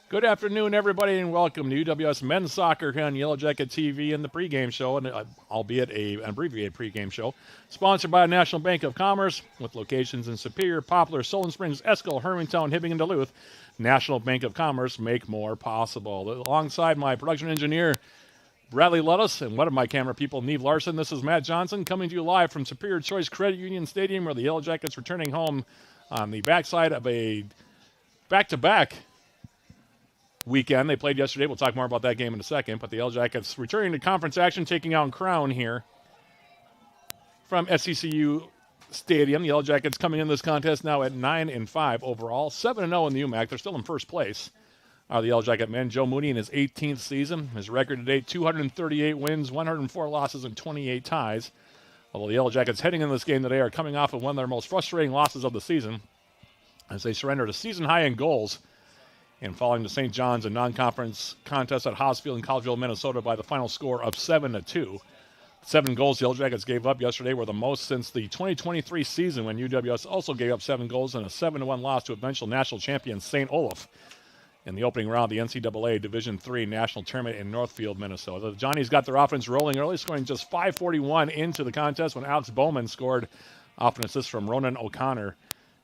Good afternoon, everybody, and welcome to UWS Men's Soccer here on Yellow Jacket TV and the pregame show, and albeit an abbreviated pregame show, sponsored by National Bank of Commerce, with locations in Superior, Poplar, Solon Springs, Escol, Hermantown, Hibbing, and Duluth. National Bank of Commerce, make more possible. Alongside my production engineer, Bradley Lettuce, and one of my camera people, Neve Larson, this is Matt Johnson, coming to you live from Superior Choice Credit Union Stadium, where the Yellow Jackets returning home on the backside of a back-to-back weekend. They played yesterday. We'll talk more about that game in a second. But the Yellow Jackets returning to conference action, taking on Crown here from SCCU Stadium. The Yellow Jackets coming in this contest now at 9-5 overall, 7-0 in the UMAC. They're still in first place. Are the Yellow Jacket men. Joe Mooney in his 18th season. His record to date, 238 wins, 104 losses, and 28 ties. Although the Yellow Jackets heading in this game today are coming off of one of their most frustrating losses of the season as they surrendered a season high in goals and falling to St. John's in non-conference contest at Hosfield in Collegeville, Minnesota by the final score of 7-2. 7 goals the Yellow Jackets gave up yesterday were the most since the 2023 season, when UWS also gave up 7 goals in a 7-1 loss to eventual national champion St. Olaf in the opening round of the NCAA Division III National Tournament in Northfield, Minnesota. The Johnnies got their offense rolling early, scoring just 5:41 into the contest when Alex Bowman scored off an assist from Ronan O'Connor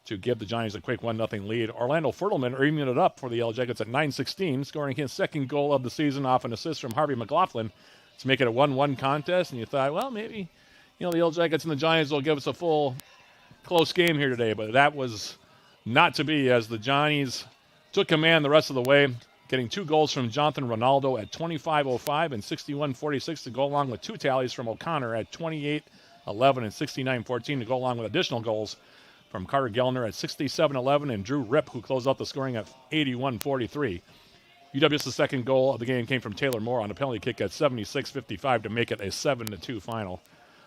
to give the Johnnies a quick 1-0 lead. Orlando Fertelman evened it up for the Yellow Jackets at 9:16, scoring his second goal of the season off an assist from Harvey McLaughlin to make it a 1-1 contest. And you thought, well, maybe the Yellow Jackets and the Giants will give us a full close game here today. But that was not to be, as the Johnnies took command the rest of the way, getting 2 goals from Jonathan Ronaldo at 25:05 and 61:46 to go along with 2 tallies from O'Connor at 28:11 and 69:14 to go along with additional goals from Carter Gellner at 67:11 and Drew Ripp, who closed out the scoring at 81:43. UWS's second goal of the game came from Taylor Moore on a penalty kick at 76:55 to make it a 7-2 final.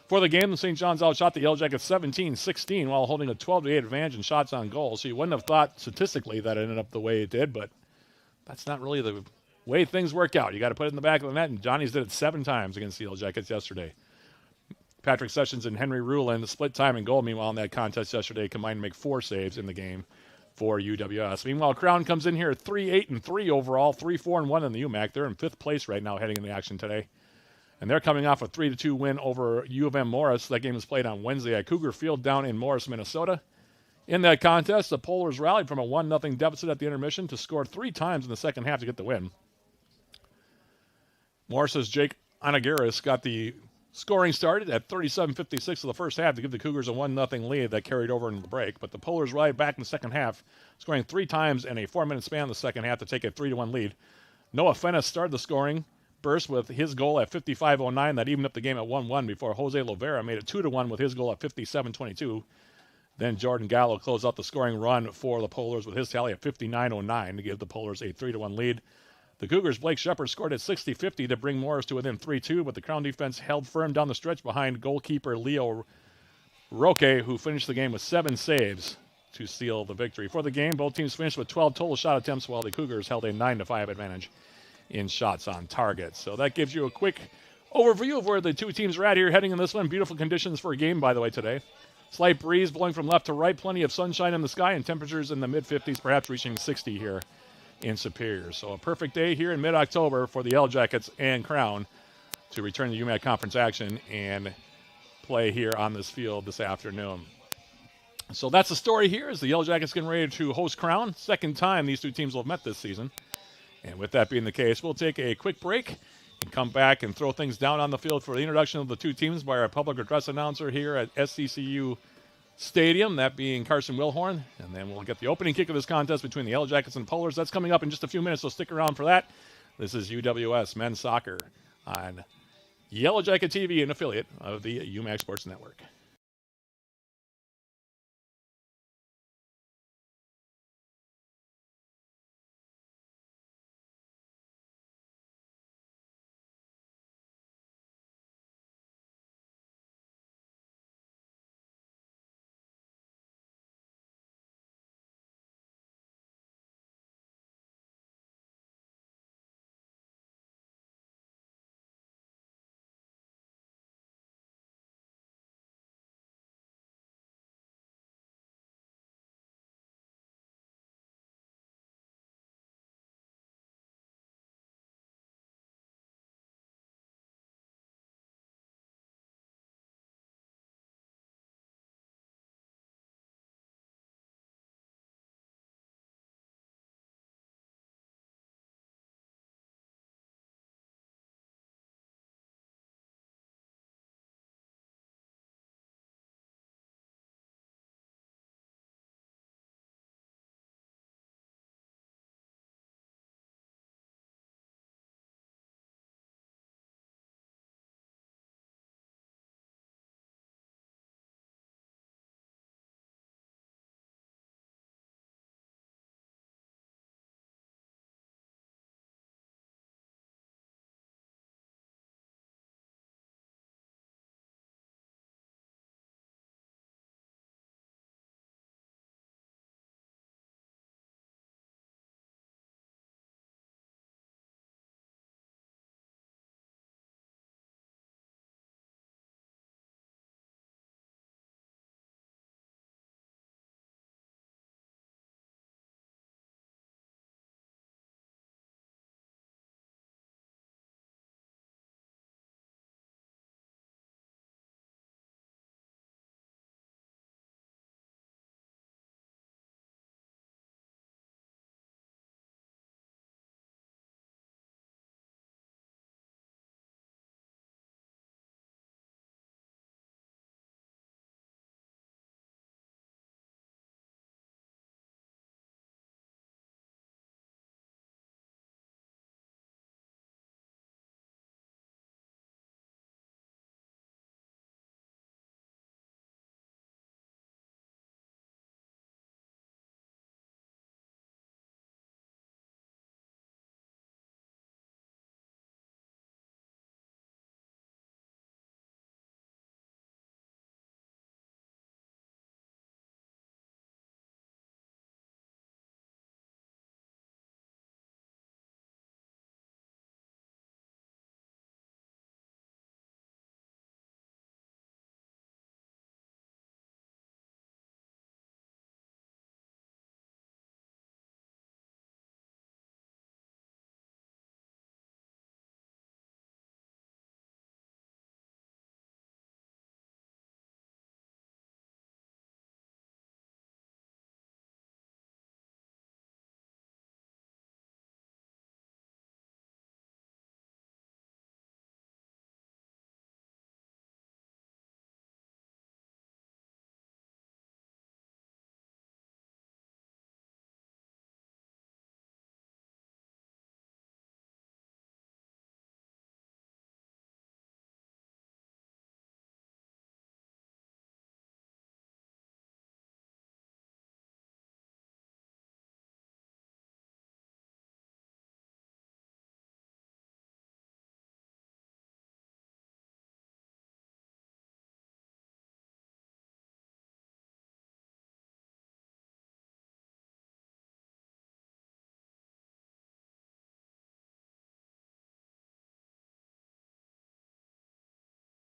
For the game, the St. John's outshot the Yellow Jackets 17-16 while holding a 12-8 advantage in shots on goal. So you wouldn't have thought statistically that it ended up the way it did, but that's not really the way things work out. You got to put it in the back of the net, and Johnny's did it 7 times against the Yellow Jackets yesterday. Patrick Sessions and Henry Ruland split time and goal, meanwhile, in that contest yesterday, combined to make 4 saves in the game for UWS. Meanwhile, Crown comes in here at 3-8-3 overall, 3-4-1 in the UMAC. They're in 5th place right now heading into action today. And they're coming off a 3-2 win over U of M Morris. That game was played on Wednesday at Cougar Field down in Morris, Minnesota. In that contest, the Polars rallied from a 1-0 deficit at the intermission to score 3 times in the second half to get the win. Morris's Jake Anagiris got the scoring started at 37:56 of the first half to give the Cougars a 1-0 lead that carried over into the break. But the Polars rallied back in the second half, scoring 3 times in a 4-minute span in the second half to take a 3-1 lead. Noah Fennis started the scoring burst with his goal at 55:09 that evened up the game at 1-1 before Jose Lovera made it 2-1 with his goal at 57:22. Then Jordan Gallo closed out the scoring run for the Polars with his tally at 59:09 to give the Polars a 3-1 lead. The Cougars' Blake Shepard scored at 60:50 to bring Morris to within 3-2, but the Crown defense held firm down the stretch behind goalkeeper Leo Roque, who finished the game with 7 saves to seal the victory. For the game, both teams finished with 12 total shot attempts, while the Cougars held a 9-5 advantage in shots on target. So that gives you a quick overview of where the two teams are at here heading in this one. Beautiful conditions for a game, by the way, today. Slight breeze blowing from left to right, plenty of sunshine in the sky, and temperatures in the mid-50s, perhaps reaching 60 here in Superior. So a perfect day here in mid-October for the Yellow Jackets and Crown to return to UMAC conference action and play here on this field this afternoon. So that's the story here, as the Yellow Jackets getting ready to host Crown. Second time these two teams will have met this season. And with that being the case, we'll take a quick break and come back and throw things down on the field for the introduction of the two teams by our public address announcer here at SCCU Stadium, that being Carson Wilhorn. And then we'll get the opening kick of this contest between the Yellow Jackets and Polars. That's coming up in just a few minutes, so stick around for that. This is UWS Men's Soccer on Yellow Jacket TV, an affiliate of the UMAC Sports Network.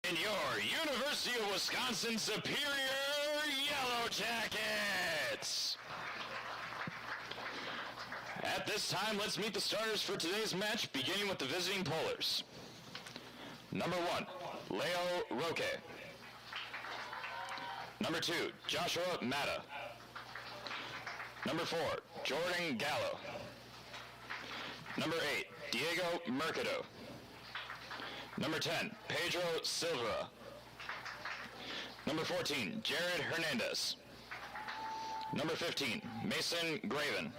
in your University of Wisconsin Superior Yellow Jackets. At this time, let's meet the starters for today's match, beginning with the visiting Polars. Number 1, Leo Roque. Number 2, Joshua Matta. Number 4, Jordan Gallo. Number 8, Diego Mercado. Number 10, Pedro Silva. Number 14, Jared Hernandez. Number 15, Mason Graven.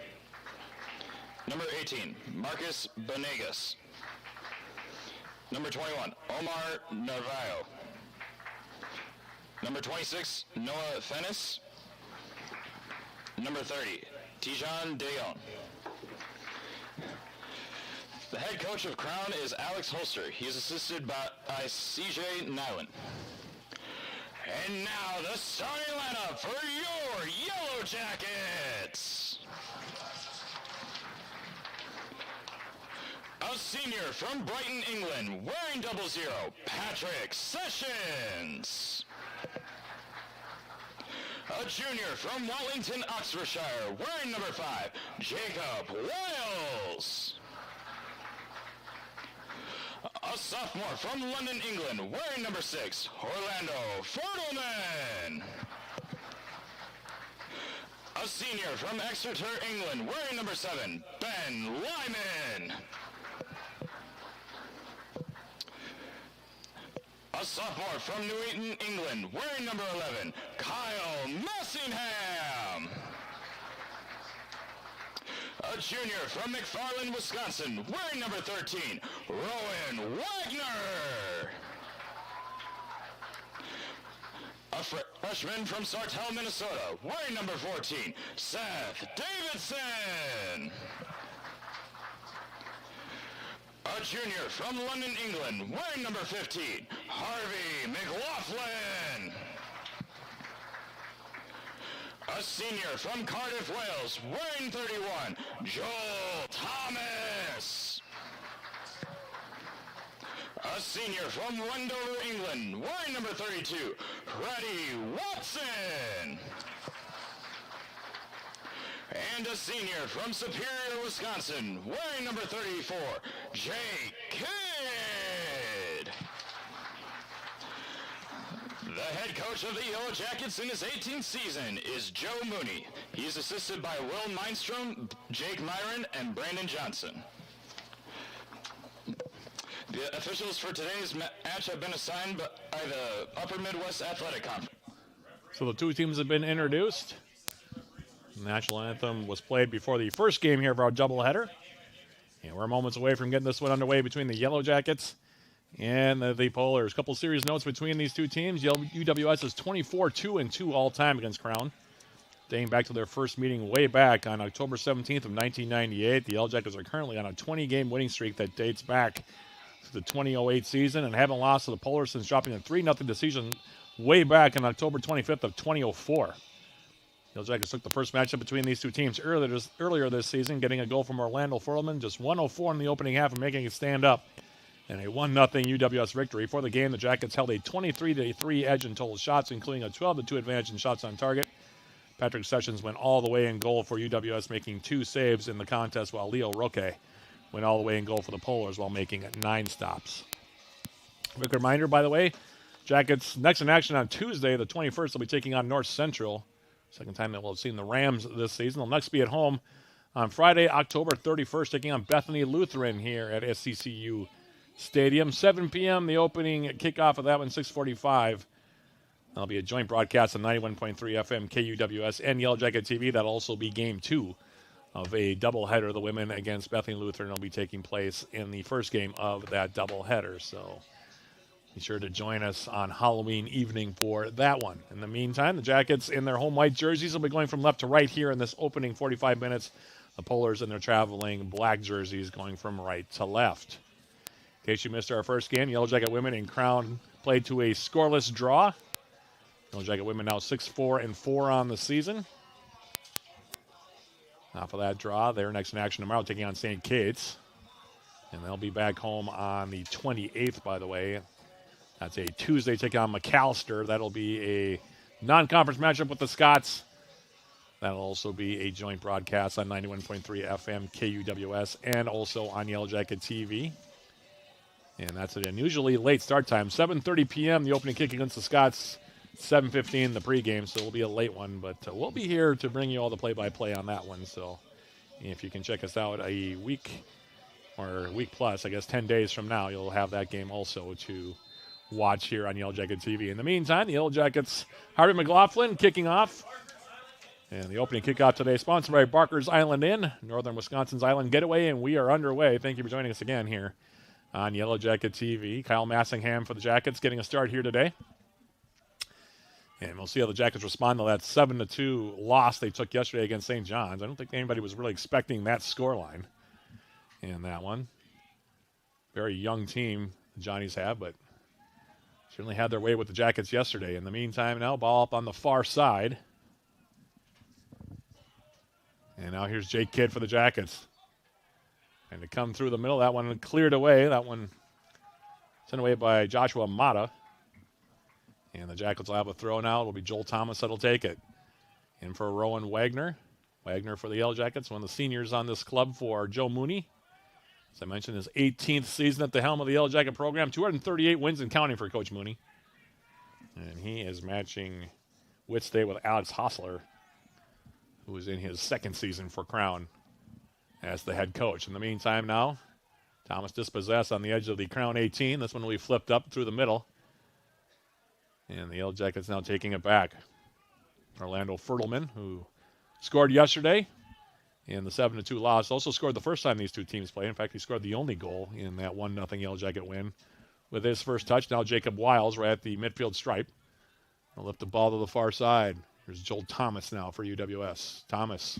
Number 18, Marcus Benegas. Number 21, Omar Narvaez. Number 26, Noah Fennis. Number 30, Tijan Deon. The head coach of Crown is Alex Holster. He is assisted by CJ Nyland. And now the starting lineup for your Yellow Jackets. A senior from Brighton, England, wearing 00, Patrick Sessions. A junior from Wallington, Oxfordshire, wearing number 5, Jacob Wiles. A sophomore from London, England, wearing number 6, Orlando Fertelman. A senior from Exeter, England, wearing number 7, Ben Lyman. A sophomore from New Eton, England, wearing number 11, Kyle Messingham. A junior from McFarland, Wisconsin, wearing number 13, Rowan Wagner. A freshman from Sartell, Minnesota, wearing number 14, Seth Davidson. A junior from London, England, wearing number 15, Harvey McLaughlin. A senior from Cardiff, Wales, wearing 31, Joel Thomas. A senior from Wendover, England, wearing number 32, Freddie Watson. And a senior from Superior, Wisconsin, wearing number 34, Jake Kidd. The head coach of the Yellow Jackets in his 18th season is Joe Mooney. He is assisted by Will Mindstrom, Jake Myron, and Brandon Johnson. The officials for today's match have been assigned by the Upper Midwest Athletic Conference. So the two teams have been introduced. The national anthem was played before the first game here of our doubleheader. And we're moments away from getting this one underway between the Yellow Jackets and the Polars. A couple series notes between these two teams. UWS is 24-2-2 all-time against Crown, dating back to their first meeting way back on October 17th of 1998. The Yellow Jackets are currently on a 20-game winning streak that dates back to the 2008 season and haven't lost to the Polars since dropping a 3-0 decision way back on October 25th of 2004. Yellow Jackets took the first matchup between these two teams earlier this season, getting a goal from Orlando Fertelman, just 1:04 in the opening half and making it stand up. And a 1-0 UWS victory. For the game, the Jackets held a 23-3 edge in total shots, including a 12-2 advantage in shots on target. Patrick Sessions went all the way in goal for UWS, making 2 saves in the contest, while Leo Roque went all the way in goal for the Polars while making 9 stops. Quick reminder, by the way, Jackets next in action on Tuesday, the 21st, will be taking on North Central. Second time that we'll have seen the Rams this season. They'll next be at home on Friday, October 31st, taking on Bethany Lutheran here at SCCU Stadium. 7 p.m., the opening kickoff of that one, 6:45. That'll be a joint broadcast on 91.3 FM KUWS and Yellow Jacket TV. That'll also be game 2 of a doubleheader. The women against Bethany Lutheran will be taking place in the first game of that doubleheader. So be sure to join us on Halloween evening for that one. In the meantime, the Jackets in their home white jerseys will be going from left to right here in this opening 45 minutes. The Polars in their traveling black jerseys going from right to left. In case you missed our first game, Yellow Jacket women in Crown played to a scoreless draw. Yellow Jacket women now 6-4-4 on the season. Off of that draw, they're next in action tomorrow, taking on St. Kate's. And they'll be back home on the 28th, by the way. That's a Tuesday taking on McAllister. That'll be a non-conference matchup with the Scots. That'll also be a joint broadcast on 91.3 FM KUWS and also on Yellow Jacket TV. And that's an unusually late start time. 7:30 p.m. the opening kick against the Scots. 7:15 the pregame, so it'll be a late one. But we'll be here to bring you all the play-by-play on that one. So if you can check us out a week or week plus, I guess 10 days from now, you'll have that game also to watch here on Yellow Jacket TV. In the meantime, the Yellow Jackets, Harvey McLaughlin kicking off. And the opening kickoff today sponsored by Barker's Island Inn, Northern Wisconsin's Island Getaway, and we are underway. Thank you for joining us again here on Yellow Jacket TV. Kyle Massingham for the Jackets getting a start here today. And we'll see how the Jackets respond to that 7-2 loss they took yesterday against St. John's. I don't think anybody was really expecting that scoreline in that one. Very young team the Johnnies have, but certainly had their way with the Jackets yesterday. In the meantime now, ball up on the far side. And now here's Jake Kidd for the Jackets. And to come through the middle, that one cleared away. That one sent away by Joshua Mata. And the Jackets will have a throw now. It'll be Joel Thomas that'll take it. In for Rowan Wagner. Wagner for the Yellow Jackets, one of the seniors on this club for Joe Mooney. As I mentioned, his 18th season at the helm of the Yellow Jacket program. 238 wins and counting for Coach Mooney. And he is matching Whitstay with Alex Hostler, who is in his second season for Crown as the head coach. In the meantime now, Thomas dispossessed on the edge of the Crown 18. This one will be flipped up through the middle. And the Yellow Jackets now taking it back. Orlando Fertelman, who scored yesterday in the 7-2 loss, also scored the first time these two teams played. In fact, he scored the only goal in that 1-0 Yellow Jacket win with his first touch. Now Jacob Wiles right at the midfield stripe. He'll lift the ball to the far side. Here's Joel Thomas now for UWS. Thomas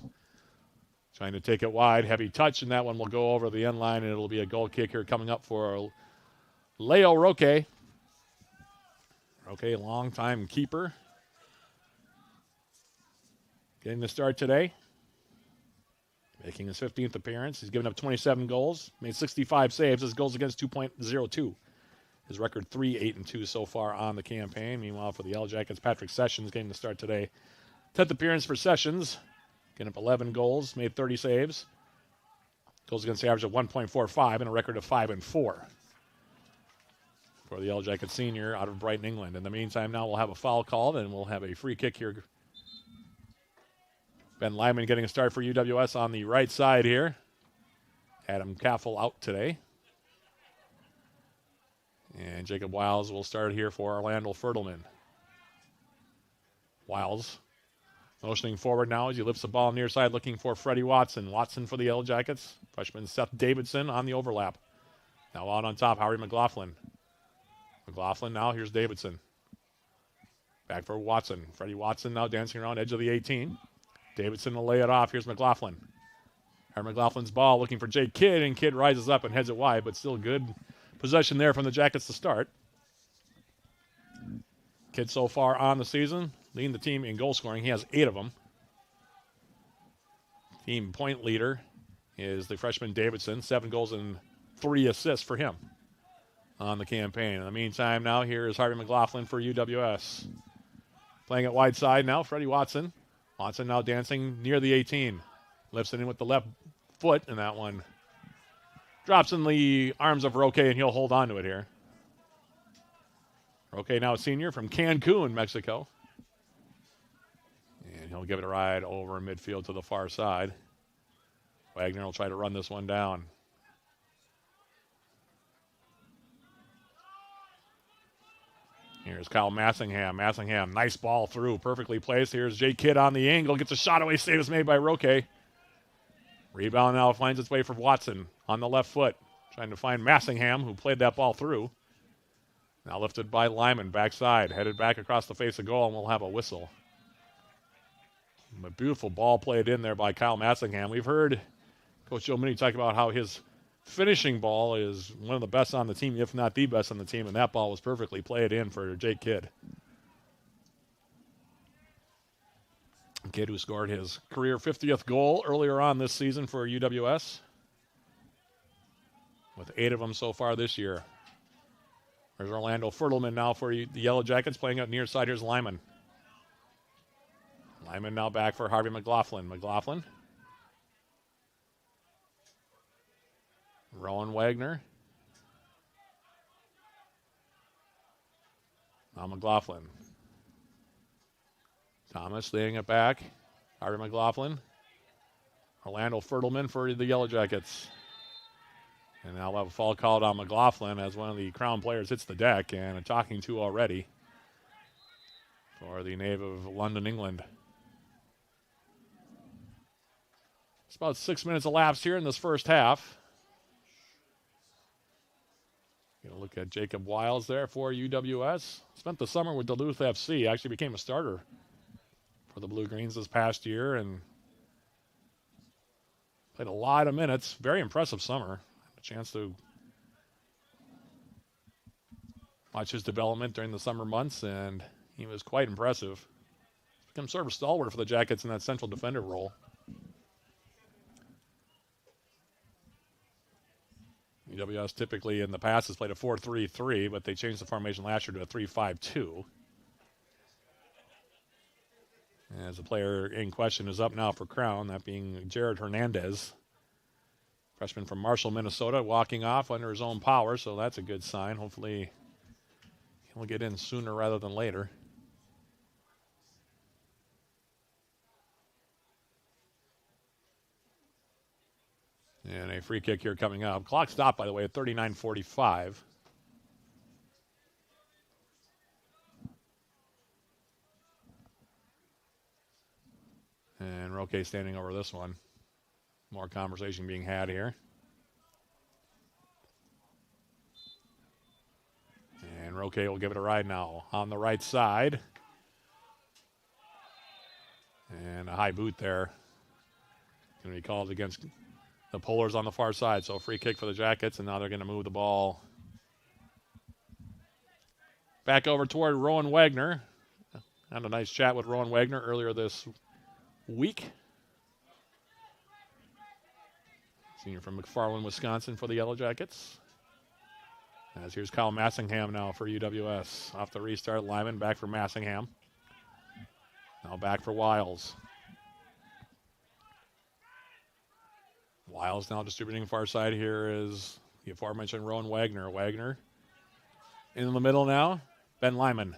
trying to take it wide. Heavy touch, and that one will go over the end line, and it'll be a goal kick here coming up for Leo Roque. Roque, long-time keeper. Getting the start today. Making his 15th appearance. He's given up 27 goals, made 65 saves. His goals against 2.02. His record 3-8-2 so far on the campaign. Meanwhile, for the Yellow Jackets, Patrick Sessions getting the start today. 10th appearance for Sessions. Getting up 11 goals, made 30 saves. Goals against the average of 1.45 and a record of 5-4 for the Yellow Jacket senior out of Brighton, England. In the meantime, now we'll have a foul called, and we'll have a free kick here. Ben Lyman getting a start for UWS on the right side here. Adam Caffel out today. And Jacob Wiles will start here for Orlando Fertelman. Wiles motioning forward now as he lifts the ball near side looking for Freddie Watson. Watson for the Yellow Jackets. Freshman Seth Davidson on the overlap. Now out on top, Harry McLaughlin. McLaughlin now, here's Davidson. Back for Watson. Freddie Watson now dancing around edge of the 18. Davidson will lay it off. Here's McLaughlin. Harry McLaughlin's ball looking for Jake Kidd, and Kidd rises up and heads it wide, but still good possession there from the Jackets to start. Kidd so far on the season, leading the team in goal scoring. He has 8 of them. Team point leader is the freshman Davidson. 7 goals and 3 assists for him on the campaign. In the meantime, now here is Harvey McLaughlin for UWS. Playing it wide side now, Freddie Watson. Watson now dancing near the 18. Lifts it in with the left foot, and that one drops in the arms of Roque, and he'll hold on to it here. Roque now a senior from Cancun, Mexico. And he'll give it a ride over midfield to the far side. Wagner will try to run this one down. Here's Kyle Massingham. Massingham, nice ball through, perfectly placed. Here's Jake Kidd on the angle, gets a shot away, save is made by Roque. Rebound now finds its way for Watson on the left foot, trying to find Massingham, who played that ball through. Now lifted by Lyman, backside, headed back across the face of goal, and we'll have a whistle. A beautiful ball played in there by Kyle Massingham. We've heard Coach Joe Mooney talk about how his finishing ball is one of the best on the team, if not the best on the team, and that ball was perfectly played in for Jake Kidd. Kidd who scored his career 50th goal earlier on this season for UWS, with 8 of them so far this year. There's Orlando Fertelman now for the Yellow Jackets playing out near side. Here's Lyman. Lyman now back for Harvey McLaughlin. McLaughlin. Rowan Wagner. Now McLaughlin. Thomas laying it back. Harvey McLaughlin. Orlando Fertelman for the Yellow Jackets. And now we'll have a foul called on McLaughlin as one of the Crown players hits the deck, and a talking to already for the native of London, England. It's about 6 minutes elapsed here in this first half. Going to look at Jacob Wiles there for UWS. Spent the summer with Duluth FC. Actually became a starter for the Blue Greens this past year and played a lot of minutes. Very impressive summer. A chance to watch his development during the summer months, and he was quite impressive. Become sort of a stalwart for the Jackets in that central defender role. UWS typically in the past has played a 4-3-3, but they changed the formation last year to a 3-5-2. As the player in question is up now for Crown, that being Jared Hernandez. Freshman from Marshall, Minnesota, walking off under his own power, so that's a good sign. Hopefully he'll get in sooner rather than later. And a free kick here coming up. Clock stopped, by the way, at 39:45. And Roque standing over this one. More conversation being had here. And Roque will give it a ride now on the right side. And a high boot there. Going to be called against the Polars on the far side. So a free kick for the Jackets, and now they're going to move the ball back over toward Rowan Wagner. Had a nice chat with Rowan Wagner earlier this week. Senior from McFarland, Wisconsin for the Yellow Jackets. As here's Kyle Massingham now for UWS. Off the restart, Lyman back for Massingham. Now back for Wiles. Wiles now distributing far side. Here is the aforementioned Rowan Wagner. Wagner in the middle now. Ben Lyman.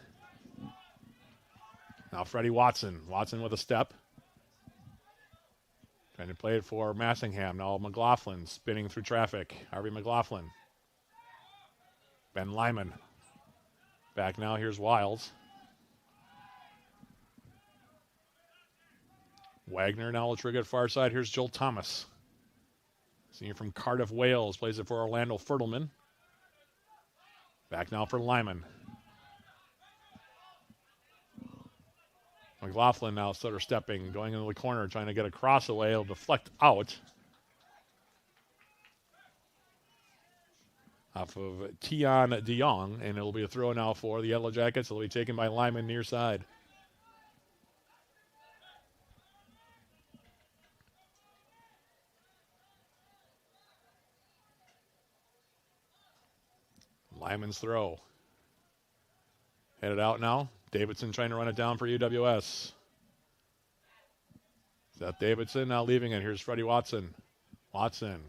Now Freddie Watson. Watson with a step. Trying to play it for Massingham. Now McLaughlin spinning through traffic. Harvey McLaughlin. Ben Lyman. Back now. Here's Wiles. Wagner now will trigger at far side. Here's Joel Thomas. Senior from Cardiff, Wales. Plays it for Orlando Fertelman. Back now for Lyman. McLaughlin now stutter stepping, going into the corner, trying to get a cross away. It'll deflect out. Off of Tion de Jong, and it'll be a throw now for the Yellow Jackets. It'll be taken by Lyman near side. Lyman's throw. Headed out now. Davidson trying to run it down for UWS. Seth Davidson now leaving it. Here's Freddie Watson. Watson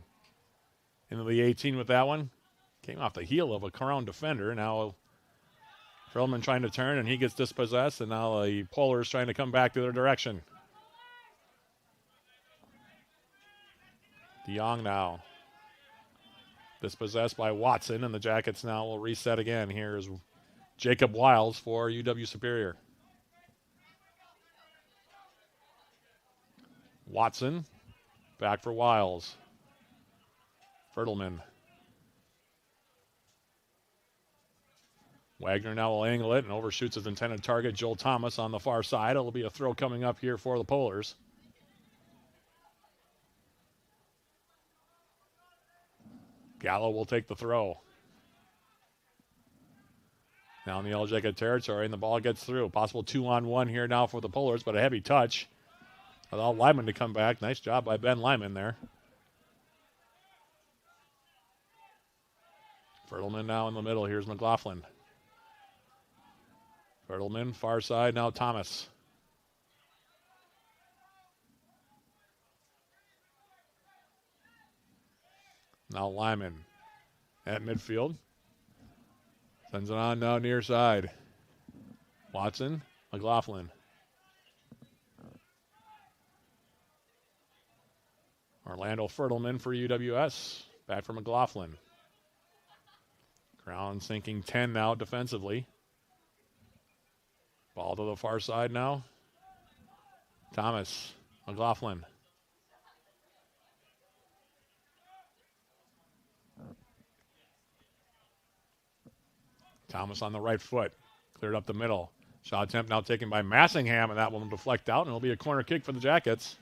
into the 18 with that one. Came off the heel of a Crown defender. Now Fertelman trying to turn, and he gets dispossessed, and now the Polars trying to come back to their direction. DeYoung now. Dispossessed by Watson, and the Jackets now will reset again. Here's Jacob Wiles for UW Superior. Watson back for Wiles. Fertelman. Wagner now will angle it and overshoots his intended target, Joel Thomas, on the far side. It'll be a throw coming up here for the Polars. Gallo will take the throw. Now in the Yellow Jacket territory, and the ball gets through. Possible 2-on-1 here now for the Polars, but a heavy touch. Allow Lyman to come back. Nice job by Ben Lyman there. Fertleman now in the middle. Here's McLaughlin. Fertleman, far side, now Thomas. Now Lyman at midfield. Sends it on now near side. Watson, McLaughlin. Orlando Fertleman for UWS. Back for McLaughlin. Crown sinking 10 now defensively. Ball to the far side now. Thomas, McLaughlin. Thomas on the right foot. Cleared up the middle. Shot attempt now taken by Massingham, and that one will deflect out, and it'll be a corner kick for the Jackets.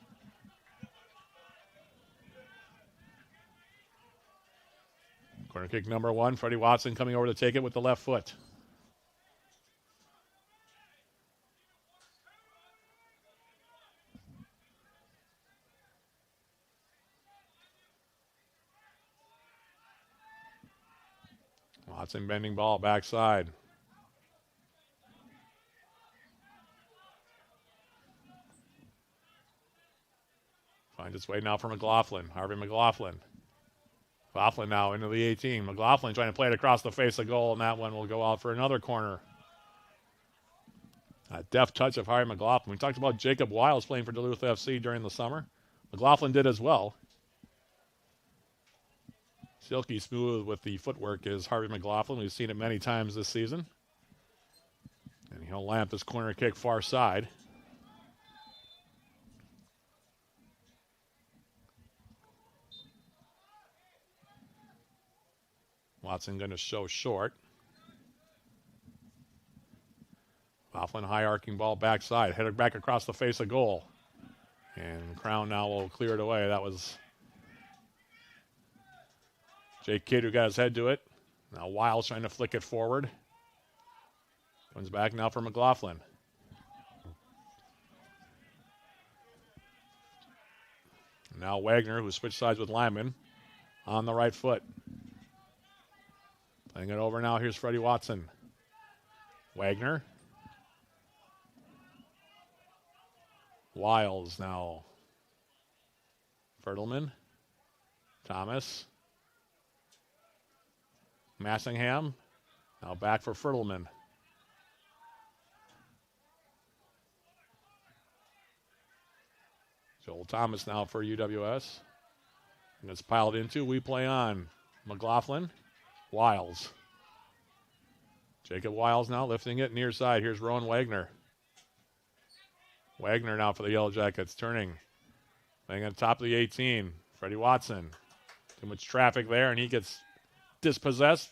Corner kick number 1. Freddie Watson coming over to take it with the left foot. Watson bending ball backside. Finds its way now for McLaughlin. Harvey McLaughlin. McLaughlin now into the 18. McLaughlin trying to play it across the face of goal, and that one will go out for another corner. A deft touch of Harvey McLaughlin. We talked about Jacob Wiles playing for Duluth FC during the summer. McLaughlin did as well. Silky smooth with the footwork is Harvey McLaughlin. We've seen it many times this season. And he'll lamp this corner kick far side. Watson going to show short. McLaughlin high arcing ball backside. Headed back across the face of goal. And Crown now will clear it away. That was Jake Kidd who got his head to it. Now Wiles trying to flick it forward. Comes back now for McLaughlin. Now Wagner, who switched sides with Lyman, on the right foot. Playing it over now. Here's Freddie Watson. Wagner. Wiles now. Fertleman. Thomas. Massingham. Now back for Fertleman. Joel Thomas now for UWS. And it's piled into. We play on. McLaughlin. Wiles. Jacob Wiles now lifting it near side. Here's Rowan Wagner. Wagner now for the Yellow Jackets. Turning. Playing on top of the 18. Freddie Watson. Too much traffic there, and he gets dispossessed.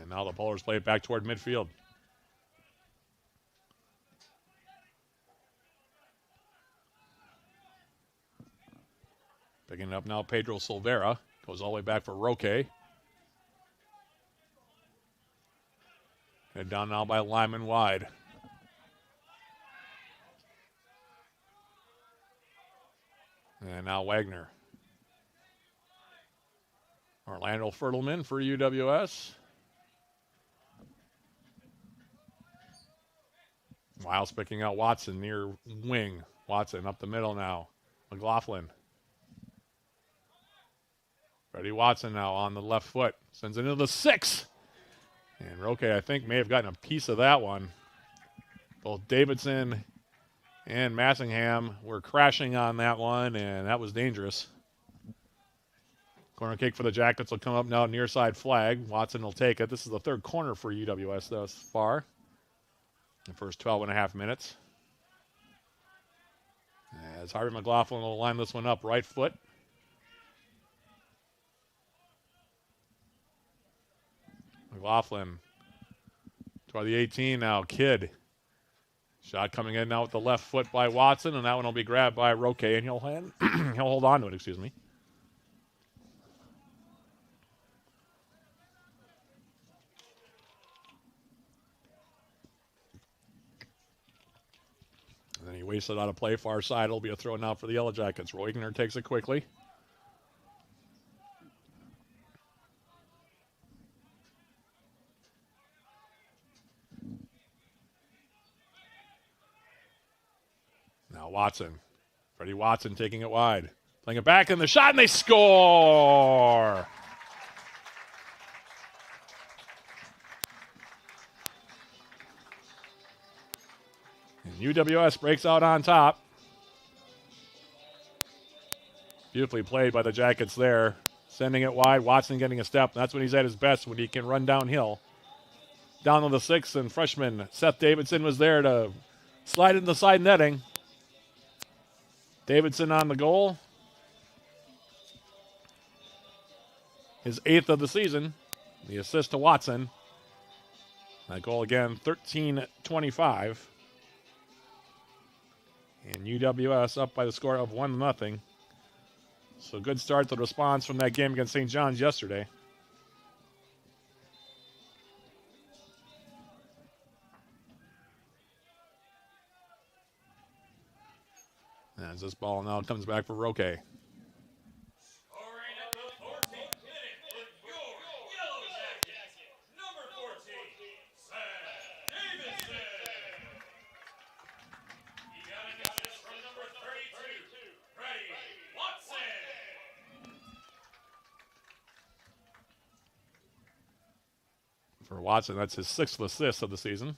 And now the Polars play it back toward midfield. Picking it up now, Pedro Silveira. Goes all the way back for Roque. And down now by Lyman wide. And now Wagner. Orlando Fertleman for UWS. Wiles picking out Watson near wing. Watson up the middle now. McLaughlin. Freddie Watson now on the left foot. Sends it into the 6. And Roque, I think, may have gotten a piece of that one. Both Davidson and Massingham were crashing on that one, and that was dangerous. Corner kick for the Jackets will come up now, near side flag. Watson will take it. This is the third corner for UWS thus far. The first 12 and a half minutes. As Harvey McLaughlin will line this one up, right foot. McLaughlin toward the 18 now. Kidd. Shot coming in now with the left foot by Watson, and that one will be grabbed by Roque, and he'll hold on to it, excuse me. And then he wastes it out of play far side. It'll be a throw now for the Yellow Jackets. Wagner takes it quickly. Now Watson. Freddie Watson taking it wide. Playing it back in the shot, and they score! And UWS breaks out on top. Beautifully played by the Jackets there. Sending it wide. Watson getting a step. That's when he's at his best, when he can run downhill. Down to the 6th, and freshman Seth Davidson was there to slide in the side netting. Davidson on the goal. His 8th of the season. The assist to Watson. That goal again, 13-25. And UWS up by the score of 1-0. So good start to the response from that game against St. John's yesterday. As this ball now comes back for Roque. For Watson, that's his 6th assist of the season.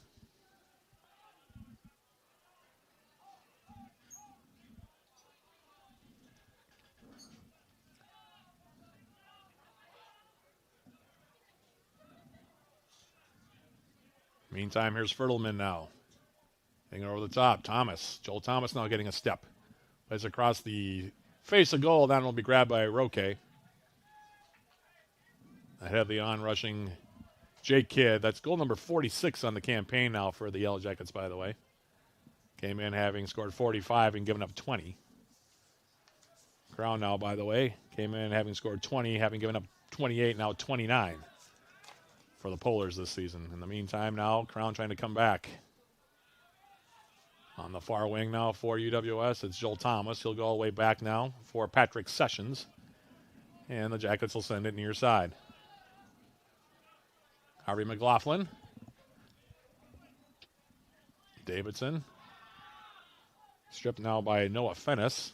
Meantime, here's Fertelman now. Taking over the top. Thomas. Joel Thomas now getting a step. Plays across the face of goal. That will be grabbed by Roque. Ahead of the on-rushing Jake Kidd. That's goal number 46 on the campaign now for the Yellow Jackets, by the way. Came in having scored 45 and given up 20. Crown now, by the way, came in having scored 20, having given up 28, now 29 for the Polars this season. In the meantime now, Crown trying to come back. On the far wing now for UWS, it's Joel Thomas. He'll go all the way back now for Patrick Sessions. And the Jackets will send it near side. Harvey McLaughlin. Davidson. Stripped now by Noah Fennis.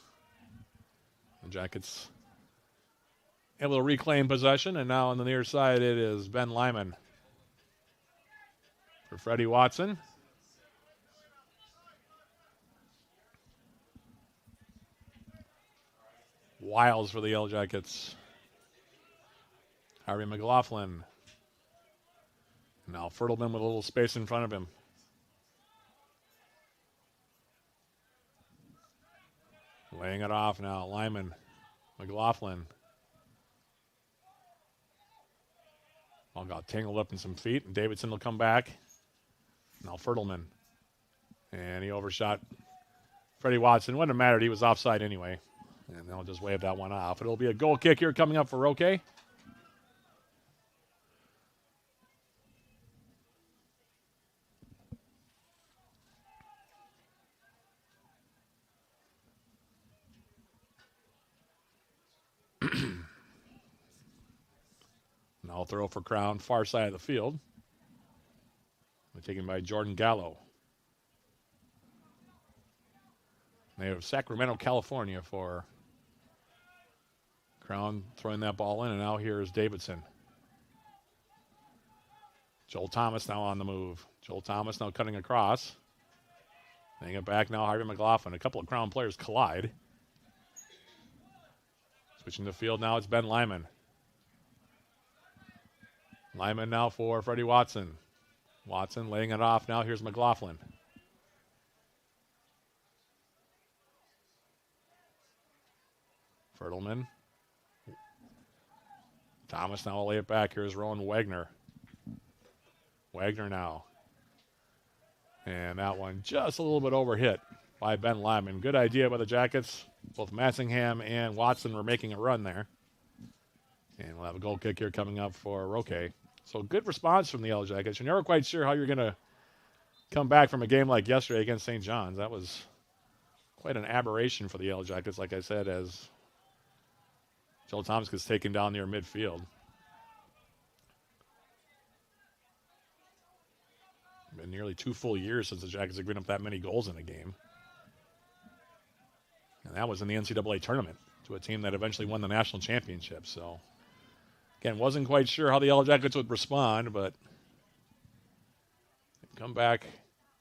The Jackets able to reclaim possession, and now on the near side it is Ben Lyman for Freddie Watson. Wiles for the Yellow Jackets. Harvey McLaughlin. Now Fertelman with a little space in front of him. Laying it off now. Lyman. McLaughlin. All got tangled up in some feet. And Davidson will come back. Now Fertelman. And he overshot Freddie Watson. Wouldn't have mattered. He was offside anyway. And they'll just wave that one off. It'll be a goal kick here coming up for Roque. Now throw for Crown, far side of the field. Taken by Jordan Gallo. They have Sacramento, California for Crown throwing that ball in, and now here's Davidson. Joel Thomas now on the move. Joel Thomas now cutting across. Laying it back now, Harvey McLaughlin. A couple of Crown players collide. Switching the field now, it's Ben Lyman. Lyman now for Freddie Watson. Watson laying it off now. Here's McLaughlin. Fertelman. Thomas now will lay it back. Here's Rowan Wagner. Wagner now. And that one just a little bit overhit by Ben Lyman. Good idea by the Jackets. Both Massingham and Watson were making a run there. And we'll have a goal kick here coming up for Roque. So good response from the Yellow Jackets. You're never quite sure how you're going to come back from a game like yesterday against St. John's. That was quite an aberration for the Yellow Jackets, like I said, as Joel Thomas gets taken down near midfield. Been nearly 2 full years since the Jackets have given up that many goals in a game. And that was in the NCAA tournament to a team that eventually won the national championship. So, again, wasn't quite sure how the Yellow Jackets would respond, but they've come back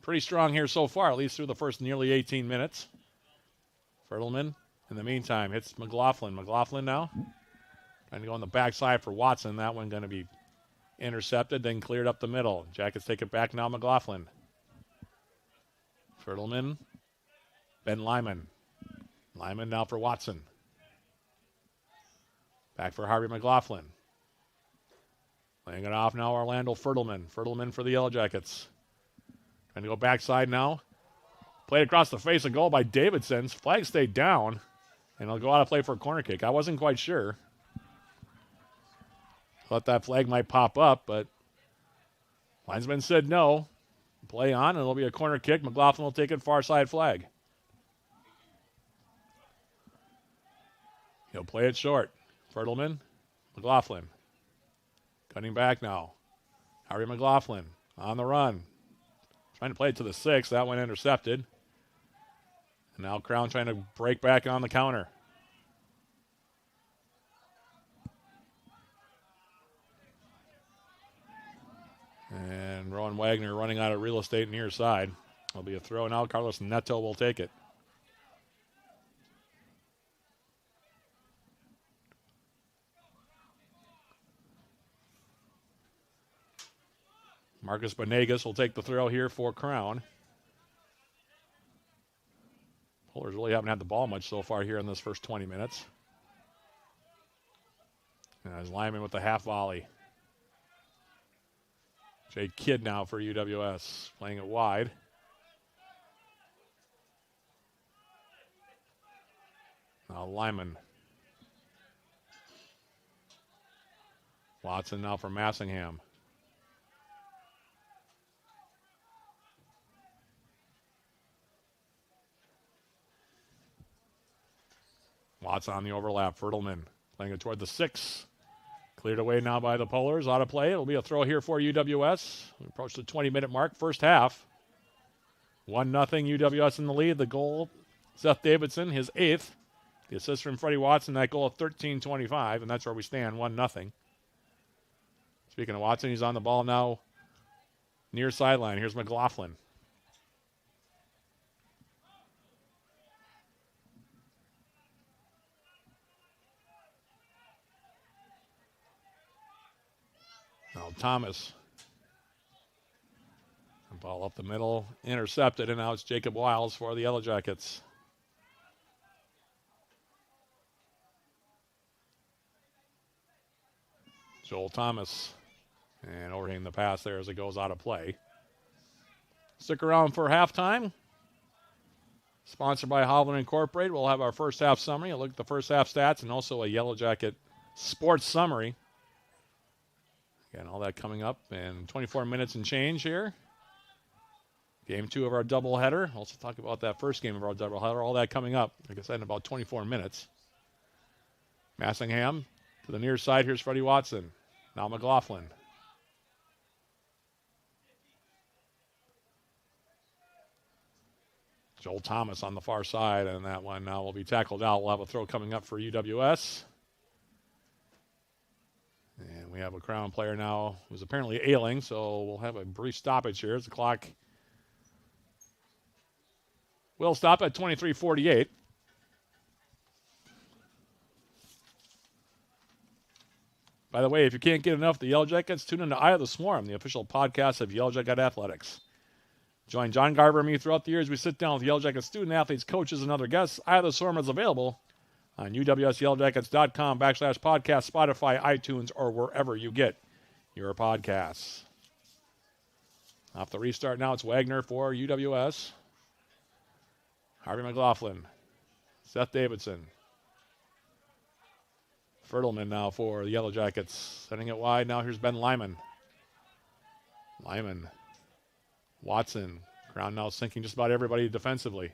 pretty strong here so far, at least through the first nearly 18 minutes. Fertelman, in the meantime, hits McLaughlin. McLaughlin now trying to go on the backside for Watson. That one going to be intercepted, then cleared up the middle. Jackets take it back now, McLaughlin. Fertelman, Ben Lyman. Lyman now for Watson. Back for Harvey McLaughlin. Laying it off now, Orlando Fertelman. Fertelman for the Yellow Jackets. Trying to go backside now. Played across the face, a goal by Davidson. Flag stayed down, and he'll go out of play for a corner kick. I wasn't quite sure. Thought that flag might pop up, but linesman said no. Play on, and it'll be a corner kick. McLaughlin will take it far side flag. He'll play it short. Fertelman, McLaughlin. Cutting back now. Harvey McLaughlin on the run. Trying to play it to the 6. That one intercepted. And now Crown trying to break back on the counter. And Rowan Wagner running out of real estate near side. It'll be a throw now. Carlos Neto will take it. Marcus Benegas will take the throw here for Crown. Polars really haven't had the ball much so far here in this first 20 minutes. And there's Lyman with the half volley. Jake Kidd now for UWS, playing it wide. Now Lyman. Watson now for Massingham. Watson on the overlap. Fertelman playing it toward the 6. Cleared away now by the Polars. Out of play. It'll be a throw here for UWS. We approach the 20-minute mark. First half. 1-0 UWS in the lead. The goal, Seth Davidson, his 8th. The assist from Freddie Watson, that goal at 13:25, and that's where we stand, 1-0. Speaking of Watson, he's on the ball now near sideline. Here's McLaughlin. Now Thomas. Ball up the middle, intercepted, and now it's Jacob Wiles for the Yellow Jackets. Joel Thomas. And overhanging the pass there as it goes out of play. Stick around for halftime. Sponsored by Hovland Incorporated. We'll have our first half summary, a look at the first half stats, and also a Yellow Jacket sports summary. Again, all that coming up in 24 minutes and change here. Game 2 of our doubleheader. Also talk about that first game of our doubleheader. All that coming up, like I said, in about 24 minutes. Massingham to the near side. Here's Freddie Watson. Now McLaughlin. Joel Thomas on the far side, and that one now will be tackled out. We'll have a throw coming up for UWS. And we have a Crown player now who's apparently ailing, so we'll have a brief stoppage here as the clock will stop at 23:48. By the way, if you can't get enough of the Yellow Jackets, tune into Eye of the Swarm, the official podcast of Yellow Jacket Athletics. Join John Garver and me throughout the years. We sit down with Yellow Jacket student athletes, coaches, and other guests. Eye of the Swarm is available on uwsyellowjackets.com/podcast, Spotify, iTunes, or wherever you get your podcasts. Off the restart now, it's Wagner for UWS. Harvey McLaughlin. Seth Davidson. Fertelman now for the Yellow Jackets. Sending it wide. Now here's Ben Lyman. Lyman. Watson. Crown now sinking just about everybody defensively.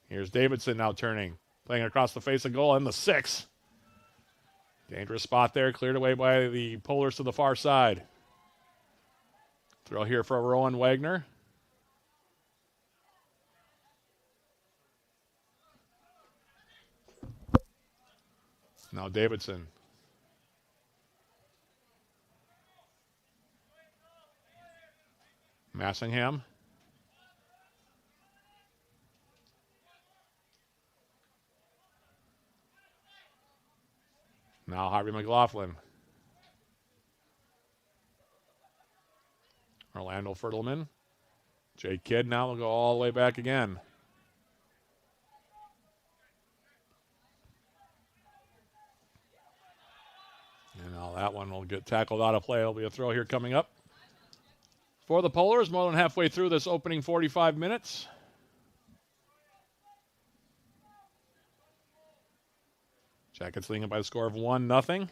Here's Davidson now turning. Playing across the face of goal and the 6. Dangerous spot there. Cleared away by the Polars to the far side. Throw here for Rowan Wagner. Now Davidson. Massingham. Now Harvey McLaughlin. Orlando Fertelman. Jake Kidd now will go all the way back again. And now that one will get tackled out of play. It'll be a throw here coming up for the Polars. More than halfway through this opening 45 minutes. Jackets leading by a score of 1-0.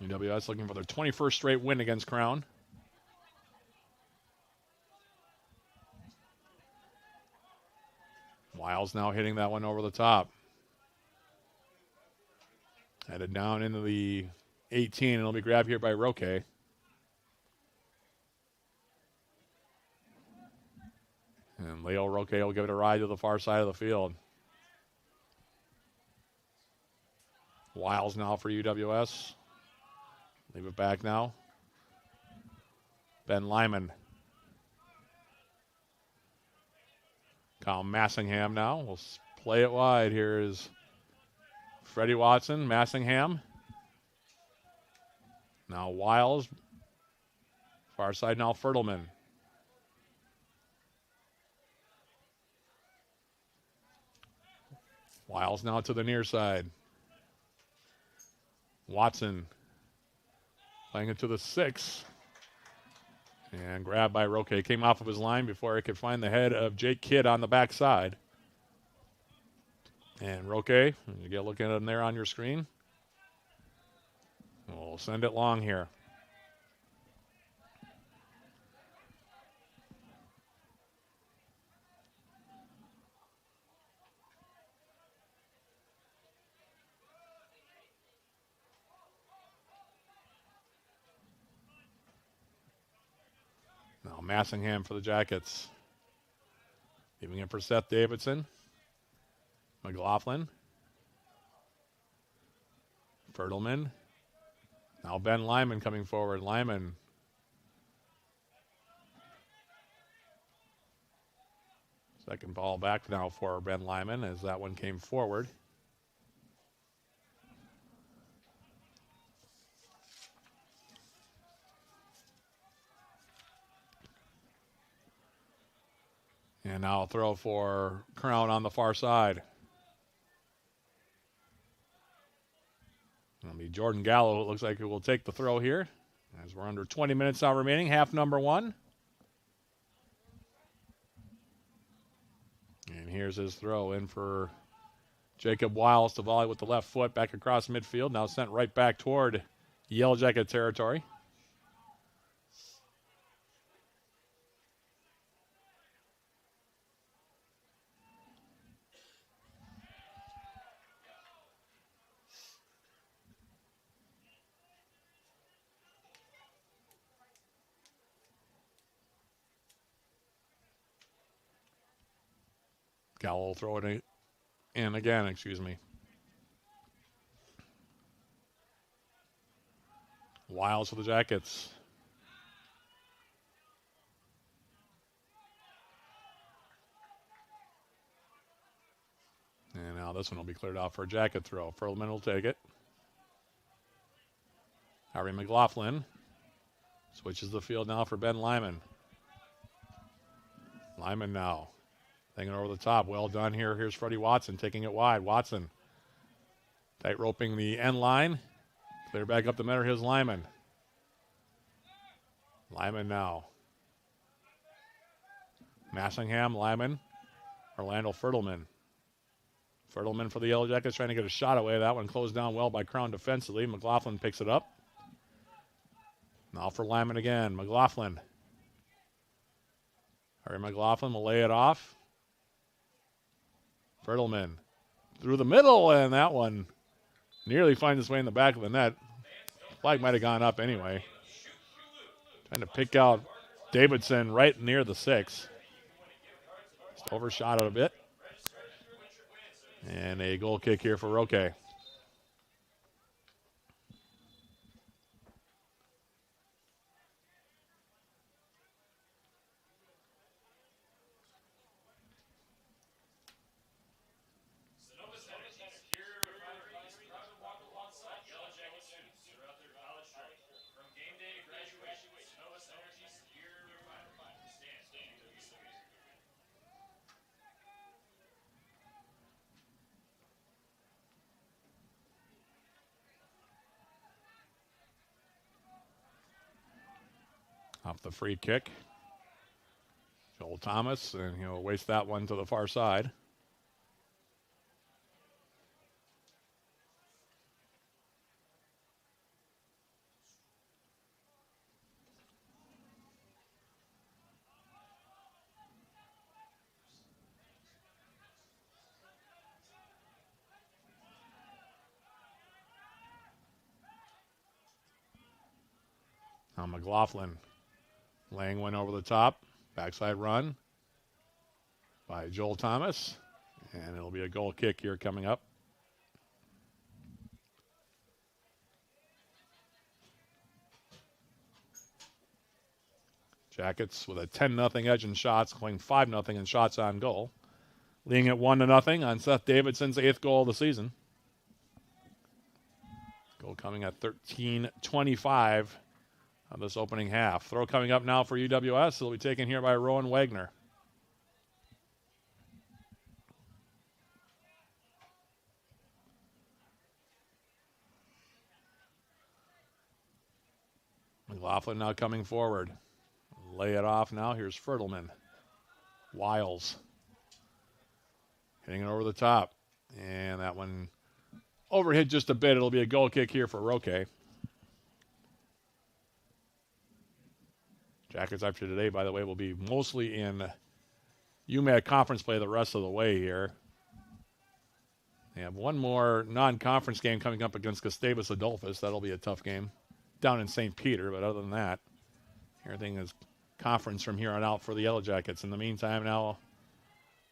UWS looking for their 21st straight win against Crown. Wiles now hitting that one over the top. Headed down into the 18, and it'll be grabbed here by Roque. And Leo Roque will give it a ride to the far side of the field. Wiles now for UWS. Leave it back now. Ben Lyman. Kyle Massingham now. We'll play it wide. Here is Freddie Watson. Massingham. Now Wiles. Far side now Fertelman. Wiles now to the near side. Watson. Playing it to the 6. And grabbed by Roque. Came off of his line before it could find the head of Jake Kidd on the backside. And Roque, you get looking at him there on your screen. We'll send it long here. Now Massingham for the Jackets. Giving it for Seth Davidson. McLaughlin. Fertelman. Now Ben Lyman coming forward. Lyman. Second ball back now for Ben Lyman as that one came forward. And now a throw for Crown on the far side. It'll be Jordan Gallo. It looks like it will take the throw here as we're under 20 minutes now remaining. Half number 1. And here's his throw in for Jacob Wiles to volley with the left foot back across midfield. Now sent right back toward Yellow Jacket territory. Gallo will throw it in again, excuse me. Wiles for the Jackets. And now this one will be cleared out for a Jacket throw. Fertelman will take it. Harvey McLaughlin switches the field now for Ben Lyman. Lyman now. Taking it over the top. Well done here. Here's Freddie Watson taking it wide. Watson tight roping the end line. Clear back up the middle. Here's Lyman. Lyman now. Massingham, Lyman. Orlando Fertelman. Fertelman for the Yellow Jackets trying to get a shot away. That one closed down well by Crown defensively. McLaughlin picks it up. Now for Lyman again. McLaughlin. Harry McLaughlin will lay it off. Fertelman through the middle, and that one nearly finds its way in the back of the net. Flag might have gone up anyway. Trying to pick out Davidson right near the 6. Overshot it a bit. And a goal kick here for Roque. Off the free kick. Joel Thomas, and he'll waste that one to the far side. Now McLaughlin laying one over the top. Backside run by Joel Thomas. And it'll be a goal kick here coming up. Jackets with a 10-0 edge in shots, playing 5-0 in shots on goal. Leading at 1-0 on Seth Davidson's 8th goal of the season. Goal coming at 13:25 of this opening half. Throw coming up now for UWS. It'll be taken here by Rowan Wagner. McLaughlin now coming forward. Lay it off now. Here's Fertelman. Wiles. Hitting it over the top. And that one overhit just a bit. It'll be a goal kick here for Roque. Jackets after today, by the way, will be mostly in UMAC conference play the rest of the way here. They have one more non-conference game coming up against Gustavus Adolphus. That'll be a tough game down in St. Peter, but other than that, everything is conference from here on out for the Yellow Jackets. In the meantime, now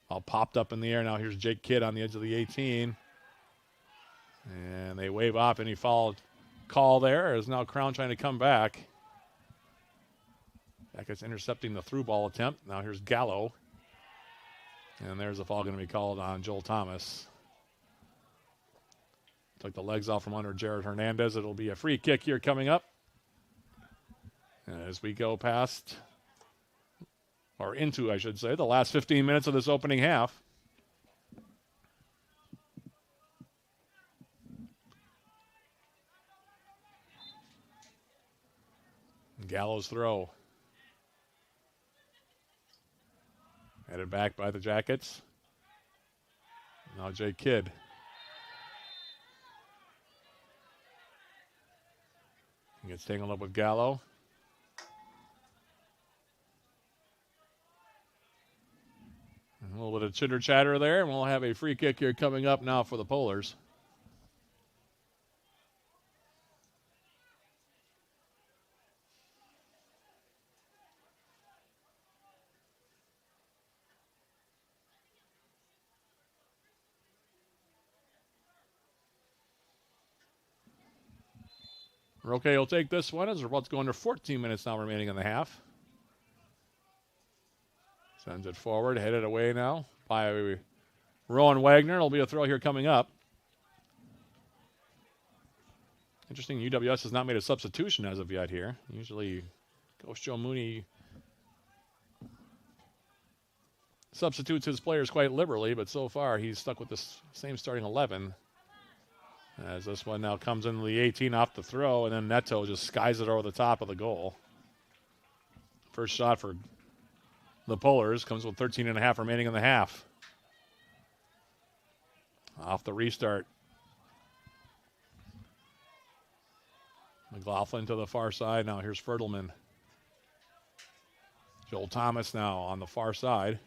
all popped up in the air. Now here's Jake Kidd on the edge of the 18. And they wave off any foul call there. Is now Crown trying to come back. Jackets intercepting the through ball attempt. Now here's Gallo. And there's a foul going to be called on Joel Thomas. Took the legs off from under Jared Hernandez. It'll be a free kick here coming up. As we go past, or into, I should say, the last 15 minutes of this opening half. Gallo's throw. Headed back by the Jackets. Now Jake Kidd. He gets tangled up with Gallo. A little bit of chitter chatter there, and we'll have a free kick here coming up now for the Polars. Roque will take this one as we're about to go under 14 minutes now remaining in the half. Sends it forward, headed away now by Rowan Wagner. It'll be a throw here coming up. Interesting, UWS has not made a substitution as of yet here. Usually Coach Joe Mooney substitutes his players quite liberally, but so far he's stuck with the same starting 11. As this one now comes into the 18 off the throw, and then Neto just skies it over the top of the goal. First shot for the Polars comes with 13.5 remaining in the half. Off the restart. McLaughlin to the far side. Now here's Fertelman. Joel Thomas now on the far side.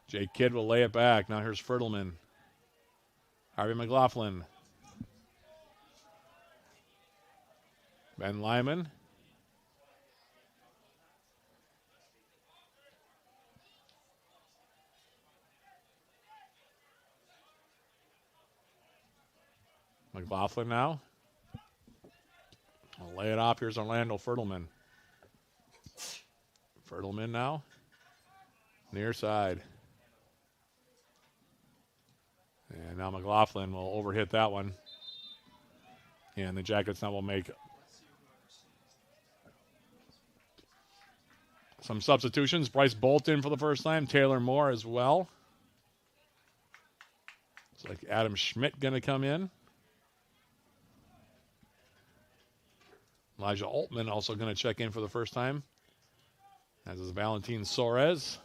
Jake Kidd will lay it back. Now here's Fertelman. Harvey McLaughlin. Ben Lyman. McLaughlin now. I'll lay it off. Here's Orlando Fertelman. Fertelman now. Near side. And now McLaughlin will overhit that one. And the Jackets now will make some substitutions. Bryce Bolt in for the first time. Taylor Moore as well. It's like Adam Schmidt going to come in. Elijah Altman also going to check in for the first time, as is Valentin Soares.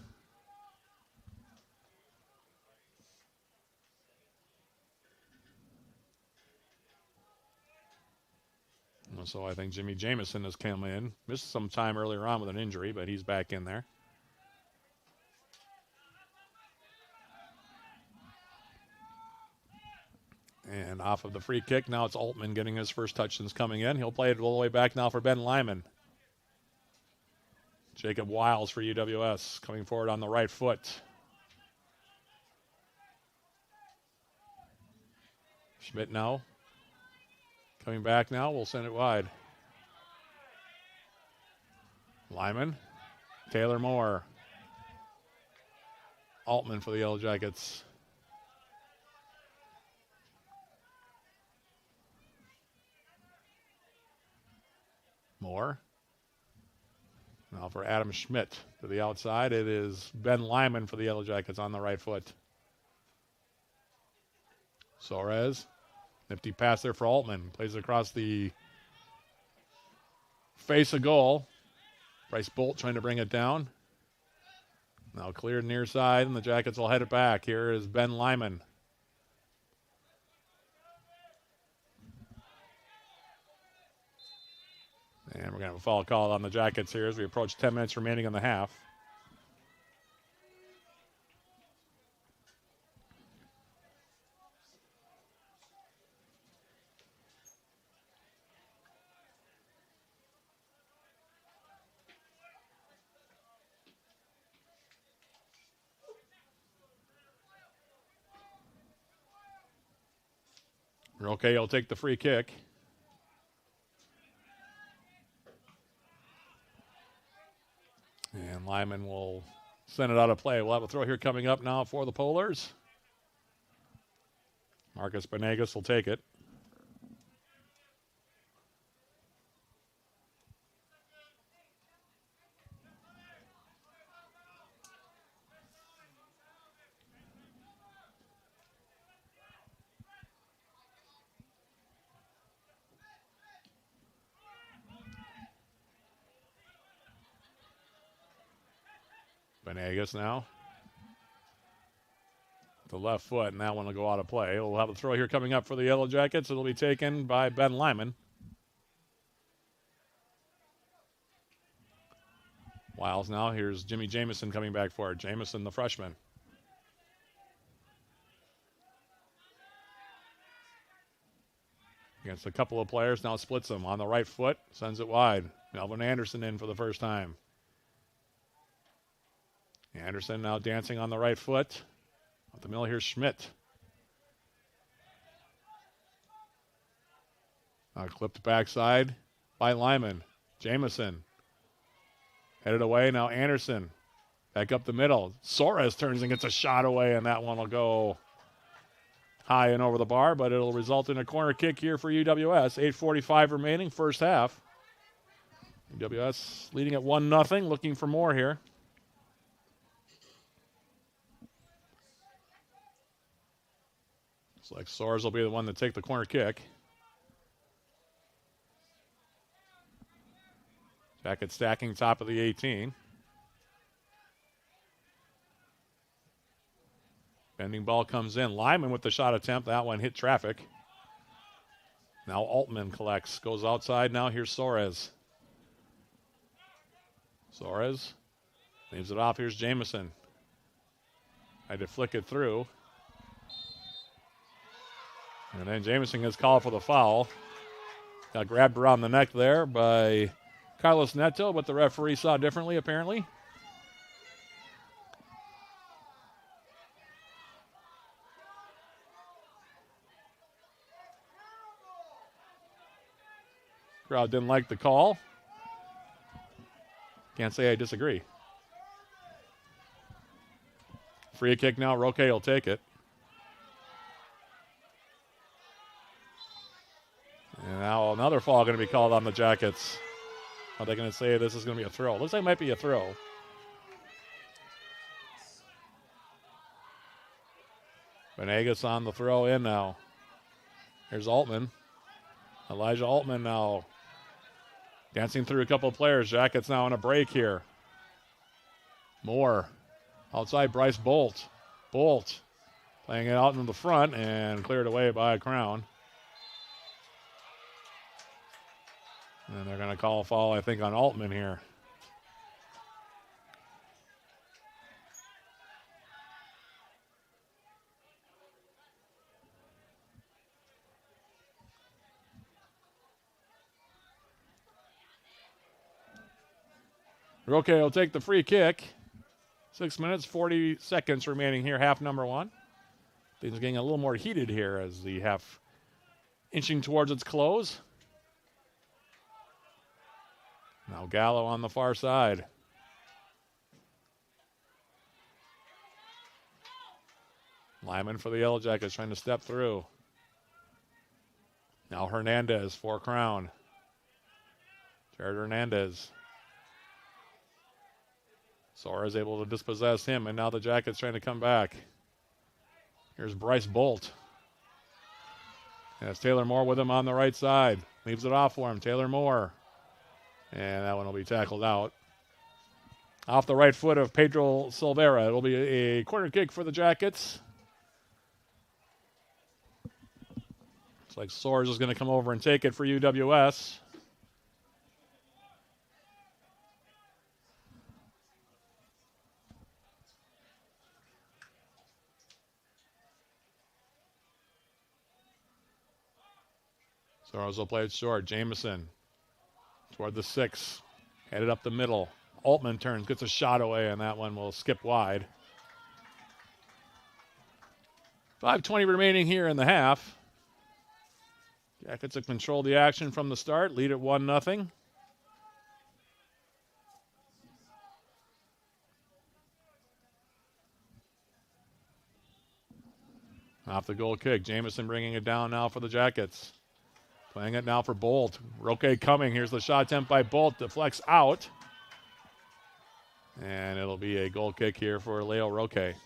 So I think Jimmy Jamison has come in. Missed some time earlier on with an injury, but he's back in there. And off of the free kick, now it's Altman getting his first touch since coming in. He'll play it all the way back now for Ben Lyman. Jacob Wiles for UWS coming forward on the right foot. Schmidt now. Coming back now, we'll send it wide. Lyman. Taylor Moore. Altman for the Yellow Jackets. Moore. Now for Adam Schmidt to the outside. It is Ben Lyman for the Yellow Jackets on the right foot. Soares. Nifty pass there for Altman. Plays it across the face of goal. Bryce Bolt trying to bring it down. Now cleared near side, and the Jackets will head it back. Here is Ben Lyman. And we're going to have a foul call on the Jackets here as we approach 10 minutes remaining in the half. Okay, he'll take the free kick. And Lyman will send it out of play. We'll have a throw here coming up now for the Polars. Marcus Benegas will take it. Benegas now. The left foot, and that one will go out of play. We'll have a throw here coming up for the Yellow Jackets. It'll be taken by Ben Lyman. Wiles now. Here's Jimmy Jamison coming back for it. Jamison, the freshman. Against a couple of players, now splits them on the right foot, sends it wide. Melvin Anderson in for the first time. Anderson now dancing on the right foot. At the middle, here's Schmidt. Clipped backside by Lyman. Jamison. Headed away, now Anderson. Back up the middle. Soares turns and gets a shot away, and that one will go high and over the bar, but it'll result in a corner kick here for UWS. 8:45 remaining, first half. UWS leading at 1-0, looking for more here. Looks like Soares will be the one to take the corner kick. Jacket stacking top of the 18. Bending ball comes in. Lyman with the shot attempt. That one hit traffic. Now Altman collects. Goes outside now. Here's Soares. Soares leaves it off. Here's Jamison. Had to flick it through. And then Jamison gets called for the foul. Got grabbed around the neck there by Carlos Neto, but the referee saw differently apparently. Crowd didn't like the call. Can't say I disagree. Free kick now. Roque will take it. And now another foul going to be called on the Jackets. Are they going to say this is going to be a throw? Looks like it might be a throw. Venegas on the throw in now. Here's Altman. Elijah Altman now dancing through a couple of players. Jackets now on a break here. Moore outside Bryce Bolt. Bolt playing it out in the front and cleared away by Crown. And they're going to call a foul, I think, on Altman here. Roque will take the free kick. 6 minutes, 40 seconds remaining here, half number one. Things are getting a little more heated here as the half inching towards its close. Now Gallo on the far side. Lyman for the Yellow Jackets trying to step through. Now Hernandez for Crown. Jared Hernandez. Soares able to dispossess him, and now the Jackets trying to come back. Here's Bryce Bolt. And it's Taylor Moore with him on the right side. Leaves it off for him. Taylor Moore. And that one will be tackled out. Off the right foot of Pedro Silvera. It'll be a corner kick for the Jackets. Looks like Soares is going to come over and take it for UWS. Soares will play it short. Jamison toward the 6. Headed up the middle. Altman turns, gets a shot away, and that one will skip wide. 5:20 remaining here in the half. Jackets have controlled the action from the start. Lead at 1-0. Off the goal kick. Jamison bringing it down now for the Jackets. Playing it now for Bolt. Roque coming. Here's the shot attempt by Bolt. Deflects out. And it'll be a goal kick here for Leo Roque.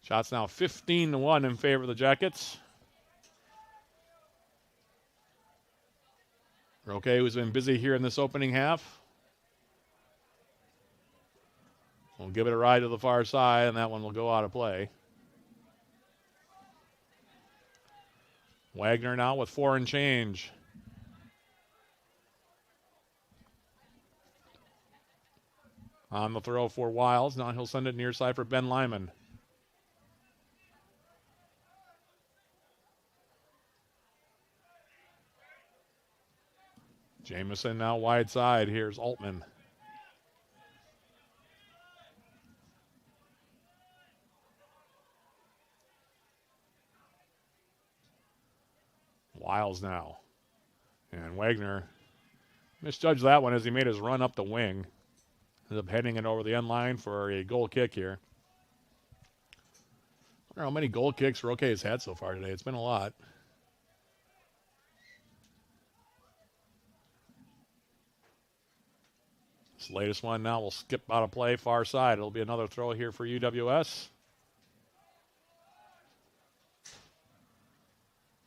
Shots now 15-1 in favor of the Jackets. Roque, who's been busy here in this opening half, will give it a ride to the far side, and that one will go out of play. Wagner now with 4 and change. On the throw for Wiles. Now he'll send it near side for Ben Lyman. Jamison now wide side. Here's Altman. Wiles now. And Wagner misjudged that one as he made his run up the wing. Ended up heading it over the end line for a goal kick here. I wonder how many goal kicks Roque has had so far today. It's been a lot. This latest one now will skip out of play far side. It'll be another throw here for UWS.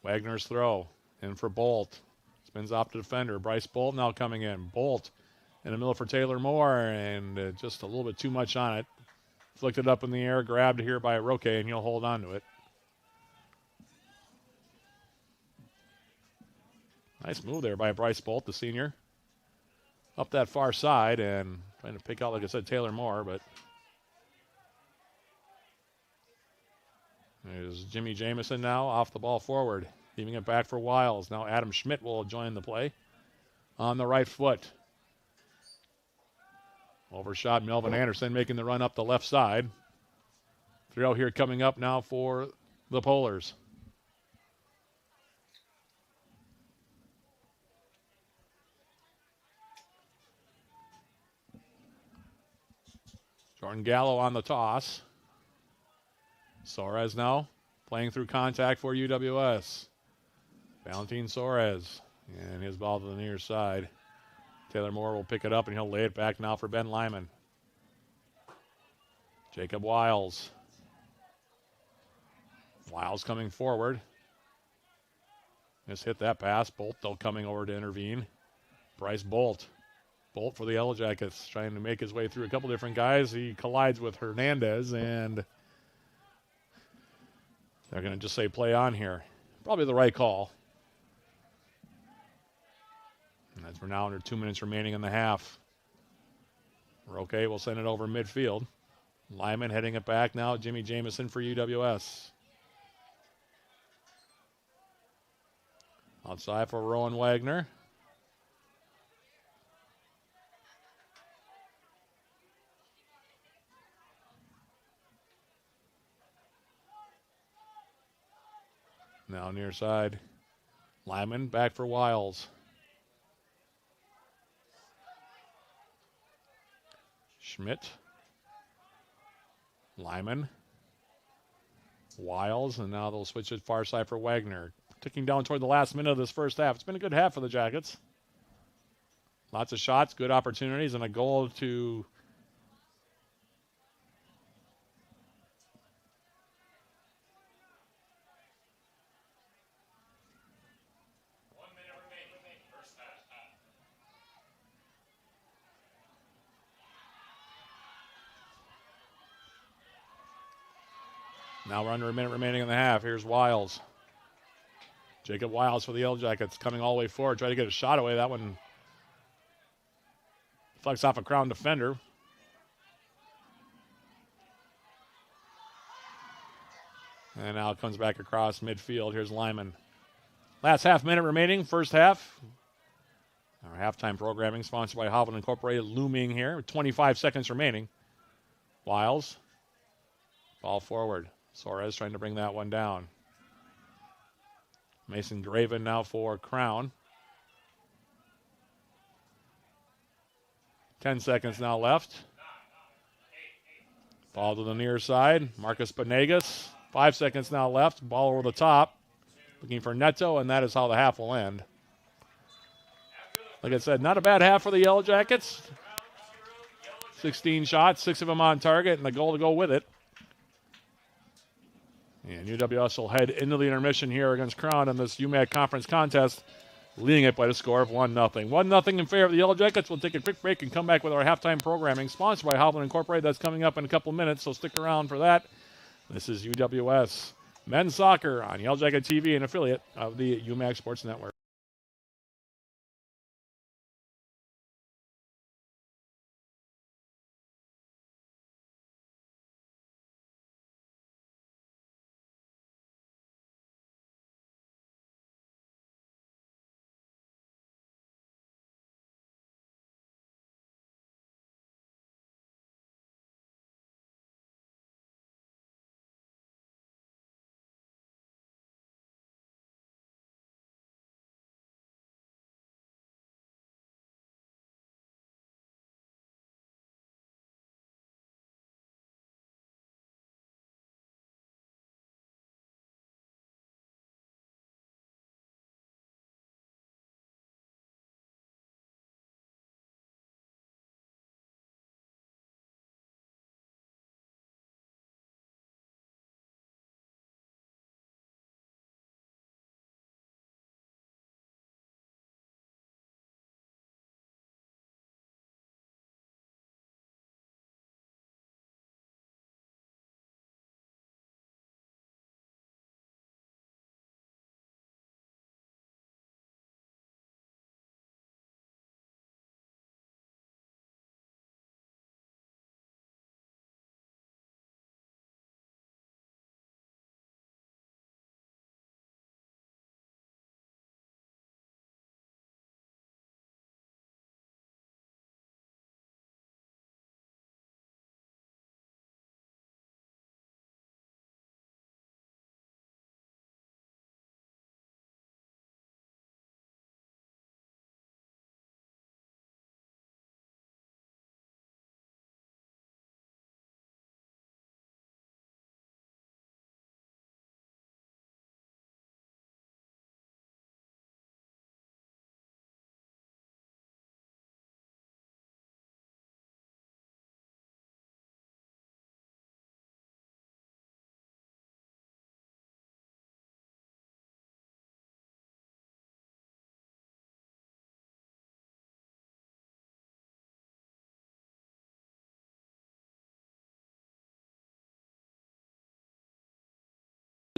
Wagner's throw in for Bolt. Spins off the defender. Bryce Bolt now coming in. Bolt in the middle for Taylor Moore, and just a little bit too much on it. Flicked it up in the air, grabbed here by Roque, and he'll hold on to it. Nice move there by Bryce Bolt, the senior. Up that far side and trying to pick out, like I said, Taylor Moore, but there's Jimmy Jamison now off the ball forward. Giving it back for Wiles. Now Adam Schmidt will join the play on the right foot. Overshot Melvin Anderson making the run up the left side. Throw here coming up now for the Polars. Jordan Gallo on the toss. Soares now playing through contact for UWS. Valentin Soares. And his ball to the near side. Taylor Moore will pick it up and he'll lay it back now for Ben Lyman. Jacob Wiles. Wiles coming forward. Just hit that pass. Bolt though coming over to intervene. Bryce Bolt. Bolt for the Yellow Jackets trying to make his way through a couple different guys. He collides with Hernandez and they're going to just say play on here. Probably the right call. And as we're now under 2 minutes remaining in the half. Roque will send it over midfield. Lyman heading it back now. Jimmy Jamison for UWS. Outside for Rowan Wagner. Now near side. Lyman back for Wiles. Schmidt. Lyman. Wiles, and now they'll switch it far side for Wagner. Ticking down toward the last minute of this first half. It's been a good half for the Jackets. Lots of shots, good opportunities, and a goal to now we're under a minute remaining in the half. Here's Wiles. Jacob Wiles for the Yellow Jackets coming all the way forward. Try to get a shot away. That one flex off a Crown defender. And now it comes back across midfield. Here's Lyman. Last half minute remaining, first half. Our halftime programming sponsored by Hovland Incorporated looming here with 25 seconds remaining. Wiles. Ball forward. Soares trying to bring that one down. Mason Graven now for Crown. 10 seconds now left. Ball to the near side. Marcus Panegas. 5 seconds now left. Ball over the top. Looking for Neto, and that is how the half will end. Like I said, not a bad half for the Yellow Jackets. 16 shots, 6 of them on target, and a goal to go with it. And UWS will head into the intermission here against Crown in this UMAC Conference contest, leading it by the score of 1-0. 1-0 in favor of the Yellow Jackets. We'll take a quick break and come back with our halftime programming, sponsored by Hovland Incorporated. That's coming up in a couple minutes, so stick around for that. This is UWS Men's Soccer on Yellow Jacket TV, an affiliate of the UMAC Sports Network.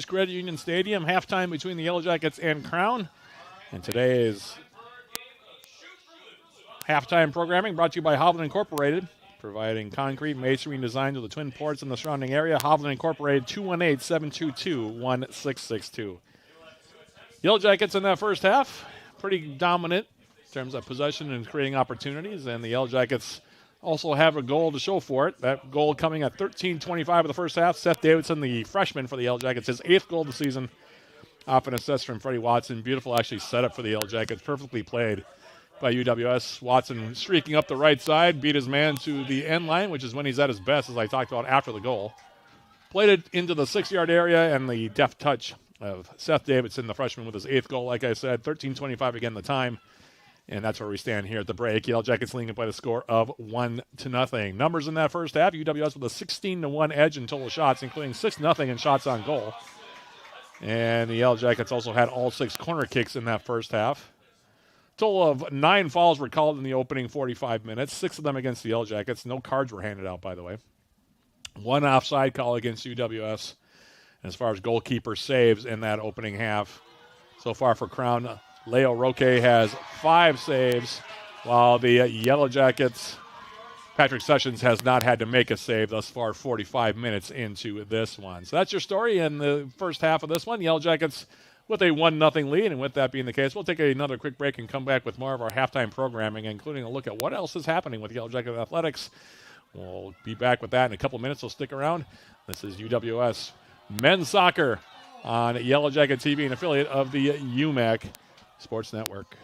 Credit Union Stadium, halftime between the Yellow Jackets and Crown. And today's halftime programming brought to you by Hovland Incorporated, providing concrete masonry design to the Twin Ports in the surrounding area. Hovland Incorporated, 218-722-1662. Yellow Jackets in that first half, pretty dominant in terms of possession and creating opportunities, and the Yellow Jackets also have a goal to show for it. That goal coming at 13:25 of the first half. Seth Davidson, the freshman for the Yellow Jackets, his 8th goal of the season, off an assist from Freddie Watson. Beautiful, actually, setup for the Yellow Jackets. Perfectly played by UWS. Watson streaking up the right side, beat his man to the end line, which is when he's at his best, as I talked about after the goal. Played it into the 6-yard area, and the deft touch of Seth Davidson, the freshman, with his 8th goal. Like I said, 13:25 again the time. And that's where we stand here at the break. Yellow Jackets leading by the score of 1-0. Numbers in that first half, UWS with a 16-1 edge in total shots, including 6-0 in shots on goal. And the Yellow Jackets also had all 6 corner kicks in that first half. Total of 9 fouls were called in the opening 45 minutes, 6 of them against the Yellow Jackets. No cards were handed out, by the way. 1 offside call against UWS. And as far as goalkeeper saves in that opening half, so far for Crown, Leo Roque has 5 saves, while the Yellow Jackets, Patrick Sessions, has not had to make a save thus far, 45 minutes into this one. So that's your story in the first half of this one. Yellow Jackets with a 1-0 lead, and with that being the case, we'll take another quick break and come back with more of our halftime programming, including a look at what else is happening with Yellow Jacket Athletics. We'll be back with that in a couple minutes, so stick around. This is UWS Men's Soccer on Yellow Jacket TV, an affiliate of the UMAC Sports Network.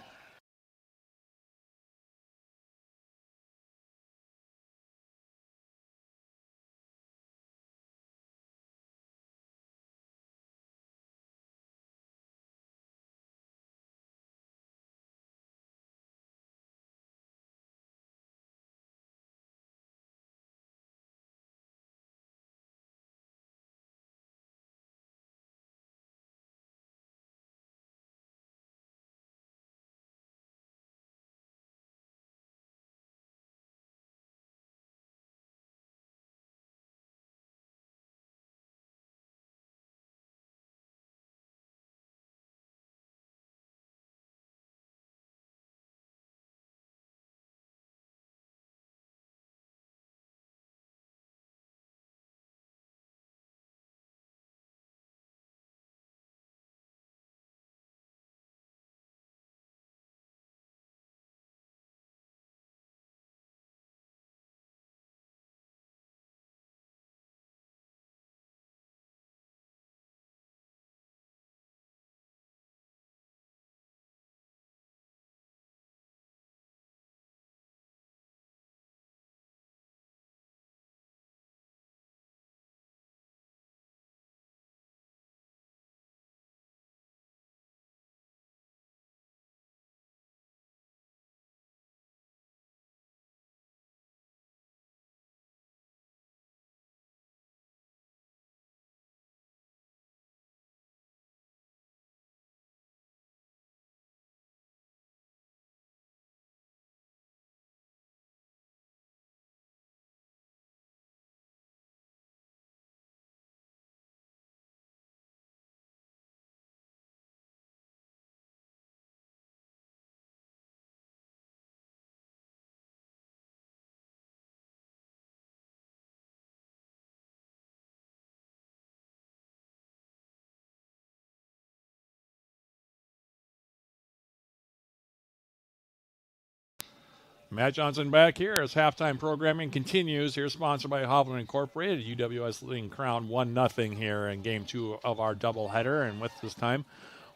Matt Johnson back here as halftime programming continues. Here sponsored by Hovland Incorporated. UWS leading Crown 1-0 here in Game 2 of our doubleheader. And with this time,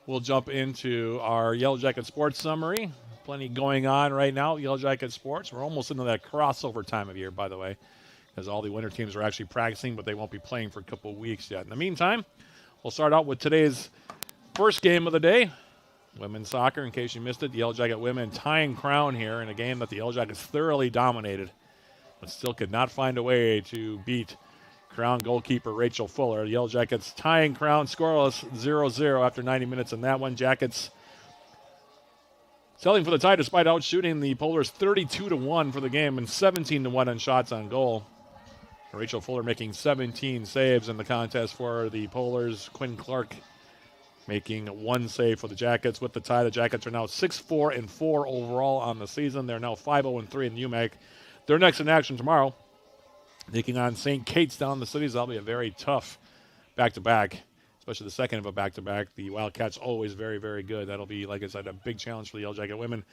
we'll jump into our Yellow Jacket Sports summary. Plenty going on right now, Yellow Jacket Sports. We're almost into that crossover time of year, by the way, because all the winter teams are actually practicing, but they won't be playing for a couple of weeks yet. In the meantime, we'll start out with today's first game of the day. Women's soccer, in case you missed it, the Yellow Jacket women tying Crown here in a game that the Yellow Jackets thoroughly dominated, but still could not find a way to beat Crown goalkeeper Rachel Fuller. The Yellow Jackets tying Crown scoreless 0-0 after 90 minutes in that one. Jackets selling for the tie despite outshooting the Polars 32-1 for the game and 17-1 on shots on goal. Rachel Fuller making 17 saves in the contest for the Polars. Quinn Clark making 1 save for the Jackets. With the tie, the Jackets are now 6-4-4 overall on the season. They're now 5-0-3 in UMAC. They're next in action tomorrow, taking on St. Kate's down in the cities. That'll be a very tough back-to-back, especially the second of a back-to-back. The Wildcats always very, very good. That'll be, like I said, a big challenge for the Yellow Jacket women.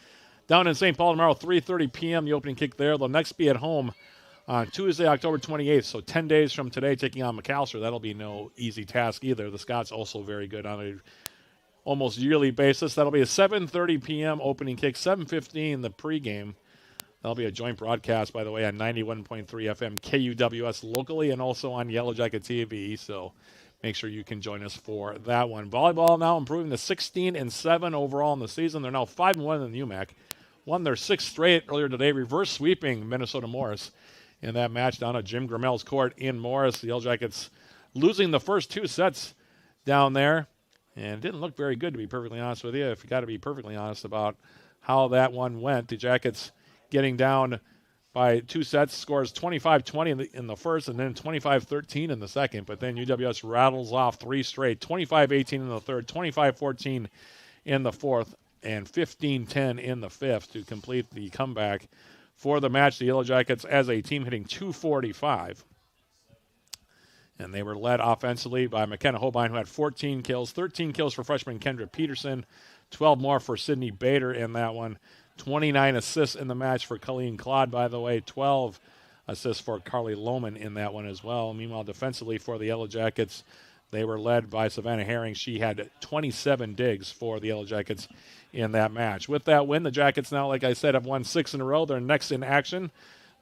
Down in St. Paul tomorrow, 3:30 p.m., the opening kick there. They'll next be at home on Tuesday, October 28th, so 10 days from today, taking on McAllister. That'll be no easy task either. The Scots also very good on a almost yearly basis. That'll be a 7:30 p.m. opening kick, 7:15 the pregame. That'll be a joint broadcast, by the way, on 91.3 FM KUWS locally and also on Yellow Jacket TV, so make sure you can join us for that one. Volleyball now improving to 16-7 overall in the season. They're now 5-1 in the UMAC. Won their 6th straight earlier today, reverse sweeping Minnesota Morris in that match down at Jim Grimmel's court in Morris. The Yellow Jackets losing the first 2 sets down there, and it didn't look very good, to be perfectly honest with you. If you got to be perfectly honest about how that one went, the Jackets getting down by 2 sets, scores 25-20 in the first and then 25-13 in the second. But then UWS rattles off 3 straight, 25-18 in the third, 25-14 in the fourth, and 15-10 in the fifth to complete the comeback for the match. The Yellow Jackets as a team hitting .245. And they were led offensively by McKenna Hobein, who had 14 kills, 13 kills for freshman Kendra Peterson, 12 more for Sydney Bader in that one. 29 assists in the match for Colleen Clodd, by the way. 12 assists for Carly Lohman in that one as well. Meanwhile, defensively for the Yellow Jackets, they were led by Savannah Herring. She had 27 digs for the Yellow Jackets in that match. With that win, the Jackets now, like I said, have won 6 in a row. They're next in action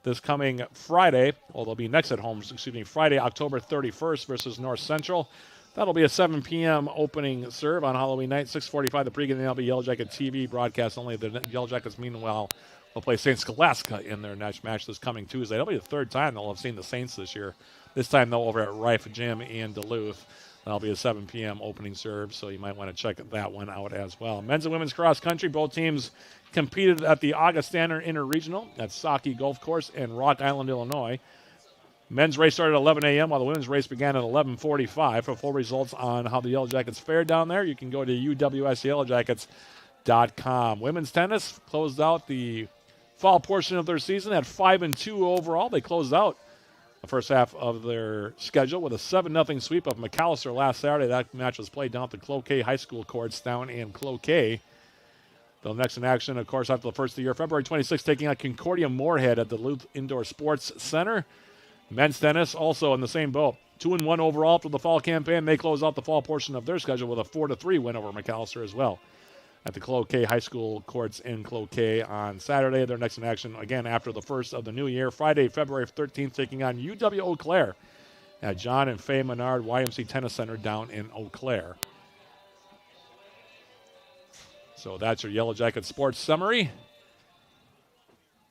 this coming Friday. Well, they'll be next at home, Friday, October 31st versus North Central. That'll be a 7 p.m. opening serve on Halloween night, 6:45 the pregame. That'll be Yellow Jacket TV broadcast only. The Yellow Jackets, meanwhile, will play St. Scholastica in their next match this coming Tuesday. That'll be the 3rd time they'll have seen the Saints this year. This time, though, over at Rife Gym in Duluth. That'll be a 7 p.m. opening serve, so you might want to check that one out as well. Men's and women's cross country, both teams competed at the Augustana Interregional at Saukey Golf Course in Rock Island, Illinois. Men's race started at 11 a.m. while the women's race began at 11:45. For full results on how the Yellow Jackets fared down there, you can go to uwsyellowjackets.com. Women's tennis closed out the fall portion of their season at 5-2 overall. They closed out the first half of their schedule with a 7-0 sweep of McAllister last Saturday. That match was played down at the Cloquet High School courts down in Cloquet. They'll next in action, of course, after the first of the year, February 26th, taking on Concordia Moorhead at the Duluth Indoor Sports Center. Men's tennis also in the same boat. 2-1 overall for the fall campaign. They close out the fall portion of their schedule with a 4-3 win over McAllister as well at the Cloquet High School courts in Cloquet on Saturday. They're next in action again after the first of the new year. Friday, February 13th, taking on UW Eau Claire at John and Faye Menard YMC Tennis Center down in Eau Claire. So that's your Yellow Jacket sports summary.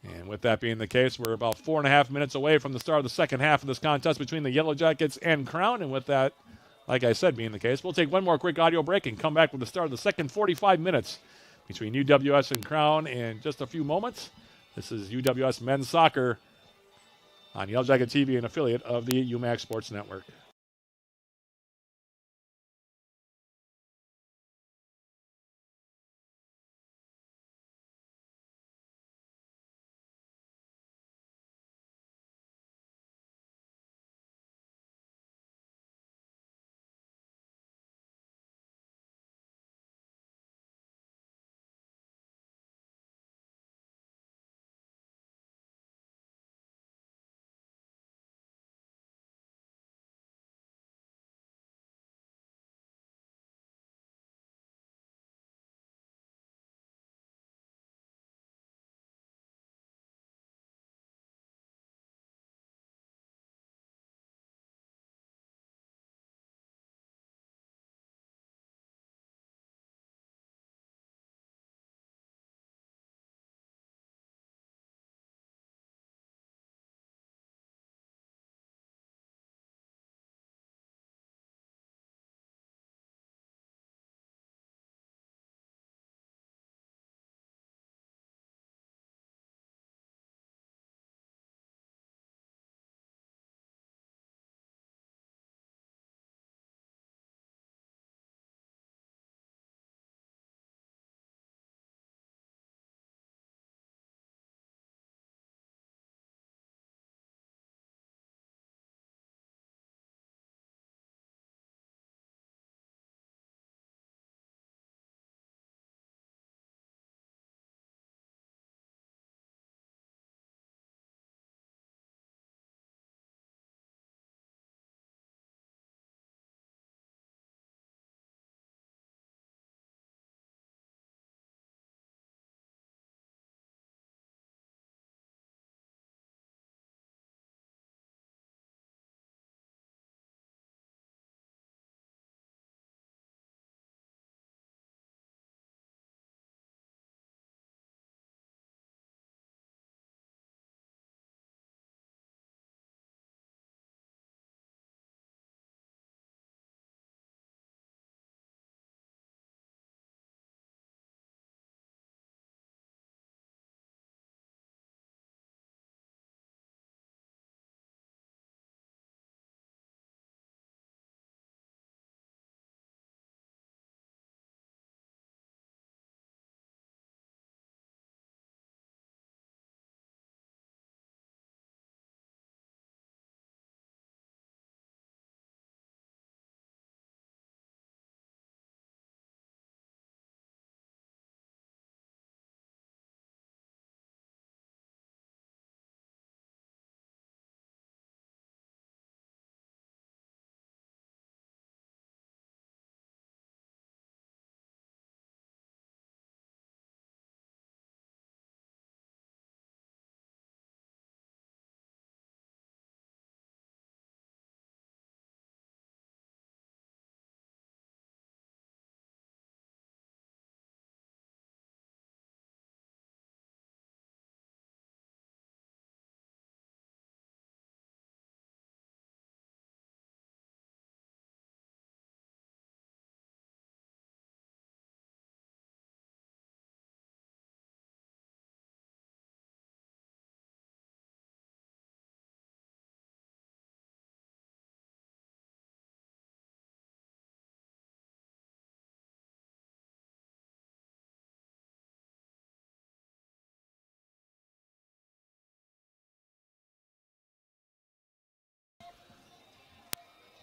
And with that being the case, we're about 4.5 minutes away from the start of the second half of this contest between the Yellow Jackets and Crown. And with that, like I said, being the case, we'll take one more quick audio break and come back with the start of the second 45 minutes between UWS and Crown in just a few moments. This is UWS Men's Soccer on Yellow Jacket TV, an affiliate of the UMAC Sports Network.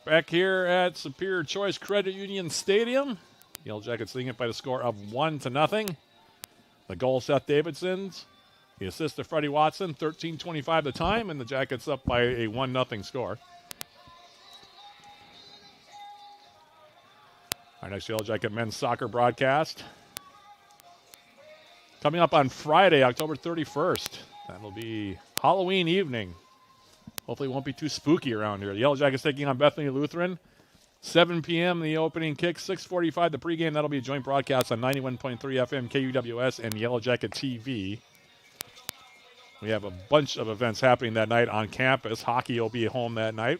Back here at Superior Choice Credit Union Stadium. Yellow Jackets leading it by the score of 1-0. The goal, Seth Davidson's. The assist to Freddie Watson, 13:25 the time, and the Jackets up by a 1-0 score. Our next Yellow Jacket men's soccer broadcast coming up on Friday, October 31st. That'll be Halloween evening. Hopefully it won't be too spooky around here. The Yellow Jackets taking on Bethany Lutheran. 7 p.m. the opening kick, 6:45 the pregame. That'll be a joint broadcast on 91.3 FM KUWS and Yellow Jacket TV. We have a bunch of events happening that night on campus. Hockey will be home that night.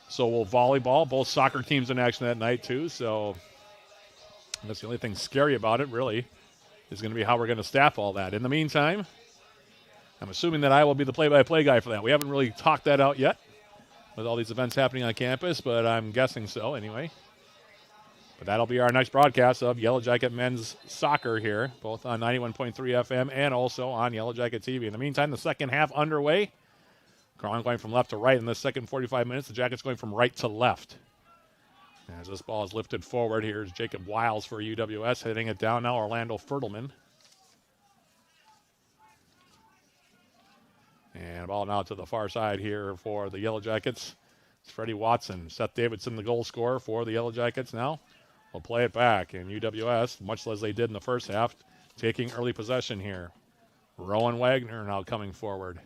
So will volleyball. Both soccer teams in action that night too. So that's the only thing scary about it, really, is going to be how we're going to staff all that. In the meantime, I'm assuming that I will be the play-by-play guy for that. We haven't really talked that out yet with all these events happening on campus, but I'm guessing so anyway. But that'll be our next broadcast of Yellow Jacket men's soccer here, both on 91.3 FM and also on Yellow Jacket TV. In the meantime, the second half underway. Cron going from left to right in the second 45 minutes. The Jackets going from right to left. As this ball is lifted forward, here's Jacob Wiles for UWS. Hitting it down now, Orlando Fertelman. And ball now to the far side here for the Yellow Jackets. It's Freddie Watson. Seth Davidson, the goal scorer for the Yellow Jackets now. We'll play it back. And UWS, much as they did in the first half, taking early possession here. Rowan Wagner now coming forward.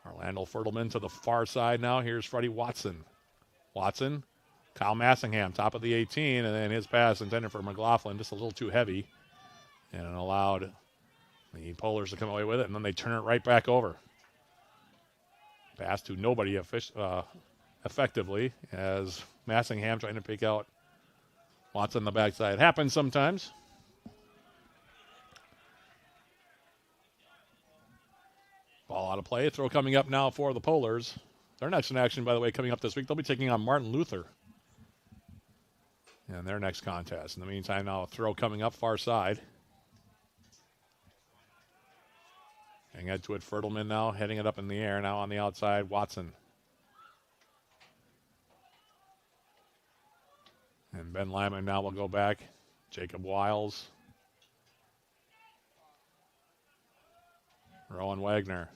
Orlando Fertelman to the far side now. Here's Freddie Watson. Watson, Kyle Massingham, top of the 18, and then his pass intended for McLaughlin, just a little too heavy, and allowed the Polars to come away with it, and then they turn it right back over. Pass to nobody effectively as Massingham trying to pick out Watson on the backside. Happens sometimes. Ball out of play. Throw coming up now for the Polars. Their next in action, by the way, coming up this week, they'll be taking on Martin Luther in their next contest. In the meantime, now a throw coming up far side. Hang head to it, Fertelman now, heading it up in the air. Now on the outside, Watson. And Ben Lyman now will go back. Jacob Wiles. Rowan Wagner.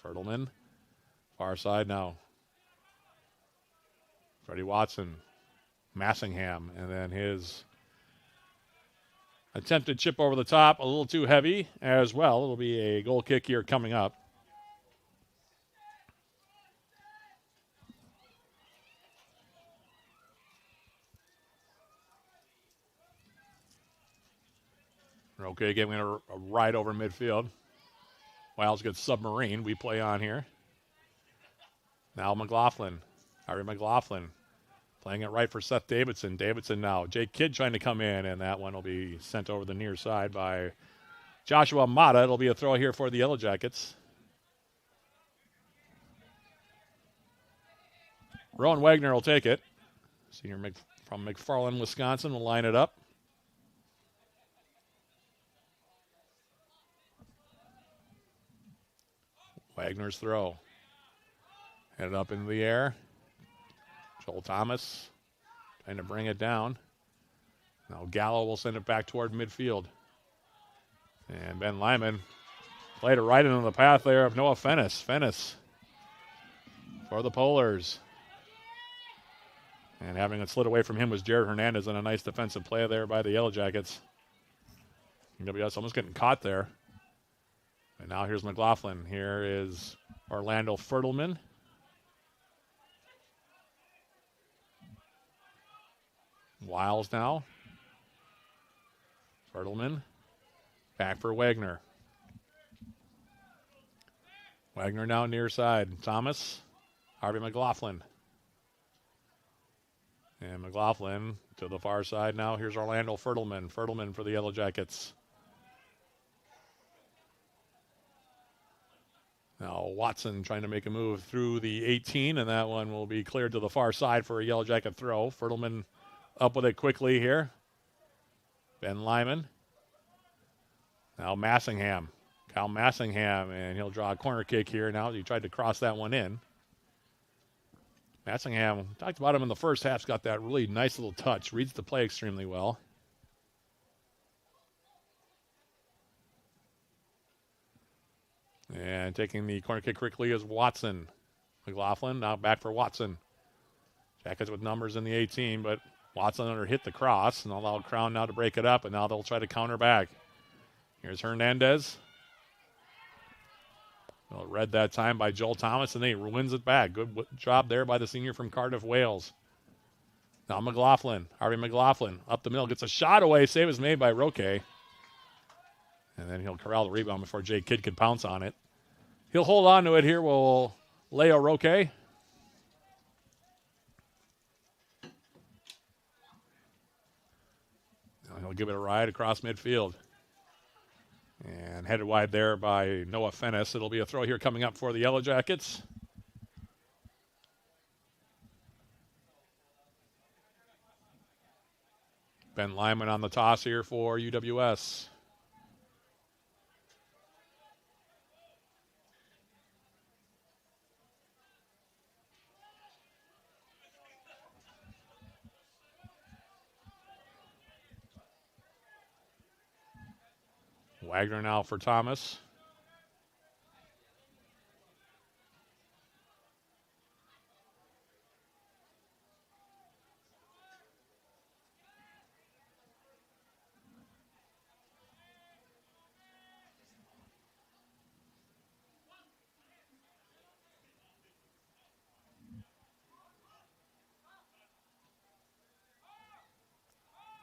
Fertelman. Far side now. Freddie Watson. Massingham. And then his attempted chip over the top, a little too heavy as well. It'll be a goal kick here coming up. Okay, again, we're going to ride over midfield. Wiles gets submarine. We play on here. Now McLaughlin. Harry McLaughlin playing it right for Seth Davidson. Davidson now. Jake Kidd trying to come in, and that one will be sent over the near side by Joshua Mata. It'll be a throw here for the Yellow Jackets. Rowan Wagner will take it. Senior from McFarland, Wisconsin, will line it up. Wagner's throw. Headed up into the air. Joel Thomas trying to bring it down. Now Gallo will send it back toward midfield. And Ben Lyman played it right into the path there of Noah Fennis. Fennis for the Polars. And having it slid away from him was Jared Hernandez, and a nice defensive play there by the Yellow Jackets. UWS almost getting caught there. And now here's McLaughlin. Here is Orlando Fertelman. Wiles now. Fertelman. Back for Wagner. Wagner now near side. Thomas. Harvey McLaughlin. And McLaughlin to the far side now. Here's Orlando Fertelman. Fertelman for the Yellow Jackets. Now Watson trying to make a move through the 18, and that one will be cleared to the far side for a Yellow Jacket throw. Fertelman up with it quickly here. Ben Lyman. Now Massingham Kyle Massingham, and he'll draw a corner kick here now. He tried to cross that one in. Massingham, talked about him in the first half, has got that really nice little touch, reads the play extremely well. And taking the corner kick quickly is Watson. McLaughlin now back for Watson. Jackets with numbers in the 18, but Watson under hit the cross, and allow Crown now to break it up, and now they'll try to counter back. Here's Hernandez. Well, read that time by Joel Thomas, and he wins it back. Good job there by the senior from Cardiff, Wales. Now McLaughlin, Harvey McLaughlin, up the middle, gets a shot away. Save is made by Roque. And then he'll corral the rebound before Jay Kidd could pounce on it. He'll hold on to it here. Will Leo Roque. He'll give it a ride across midfield. And headed wide there by Noah Fennis. It'll be a throw here coming up for the Yellow Jackets. Ben Lyman on the toss here for UWS. Wagner now for Thomas.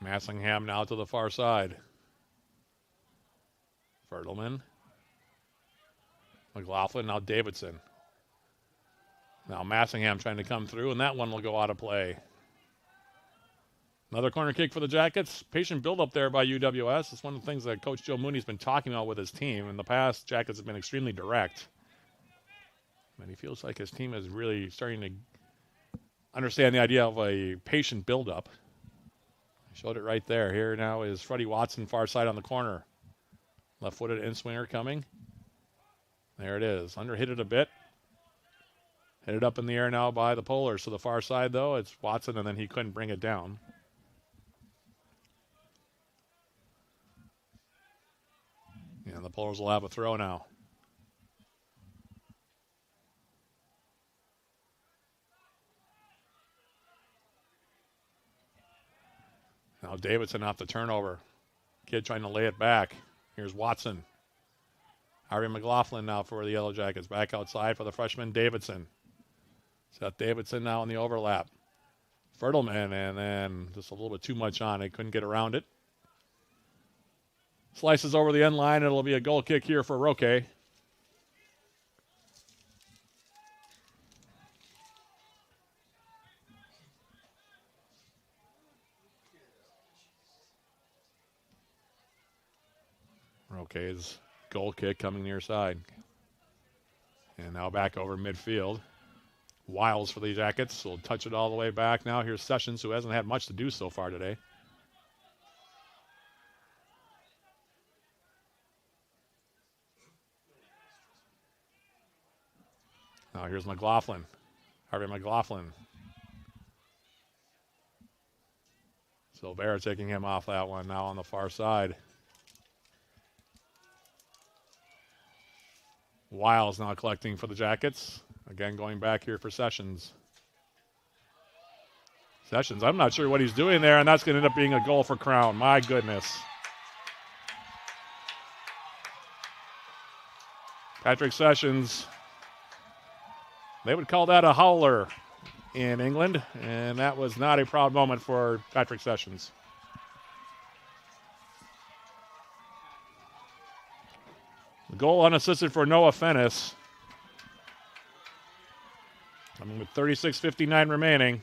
Massingham now to the far side. Fertelman. McLaughlin, now Davidson. Now Massingham trying to come through, and that one will go out of play. Another corner kick for the Jackets. Patient build-up there by UWS. It's one of the things that Coach Joe Mooney's been talking about with his team. In the past, Jackets have been extremely direct. And he feels like his team is really starting to understand the idea of a patient build-up. Showed it right there. Here now is Freddie Watson, far side on the corner. Left-footed in-swinger coming. There it is. Underhit it a bit. Hit it up in the air now by the Polars. So the far side, though, it's Watson, and then he couldn't bring it down. And the Polars will have a throw now. Now Davidson off the turnover. Kid trying to lay it back. Here's Watson. Harvey McLaughlin now for the Yellow Jackets. Back outside for the freshman Davidson. Seth Davidson now in the overlap. Fertelman, and then just a little bit too much on it. Couldn't get around it. Slices over the end line. It'll be a goal kick here for Roque. Roque's goal kick coming near side. And now back over midfield. Wiles for the Jackets. Will touch it all the way back now. Here's Sessions, who hasn't had much to do so far today. Now here's McLaughlin. Harvey McLaughlin. Silvera taking him off that one now on the far side. Wiles now collecting for the Jackets. Again, going back here for Sessions. Sessions, I'm not sure what he's doing there, and that's going to end up being a goal for Crown. My goodness. Patrick Sessions. They would call that a howler in England, and that was not a proud moment for Patrick Sessions. The goal unassisted for Noah Fennis. With 36:59 remaining.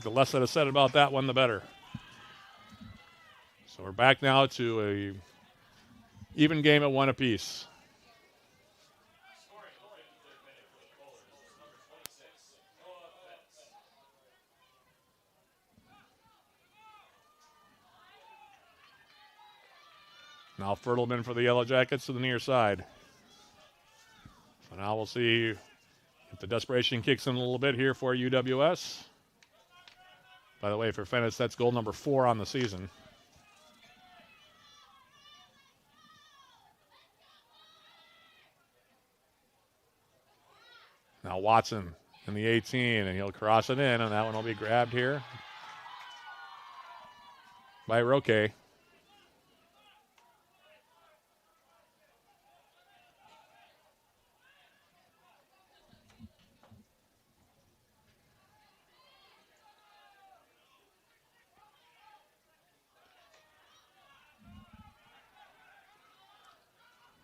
The less that is said about that one, the better. So we're back now to a even game at one apiece. Now Fertelman for the Yellow Jackets to the near side. So now we'll see if the desperation kicks in a little bit here for UWS. By the way, for Fennis, that's goal number 4 on the season. Now Watson in the 18, and he'll cross it in, and that one will be grabbed here by Roque.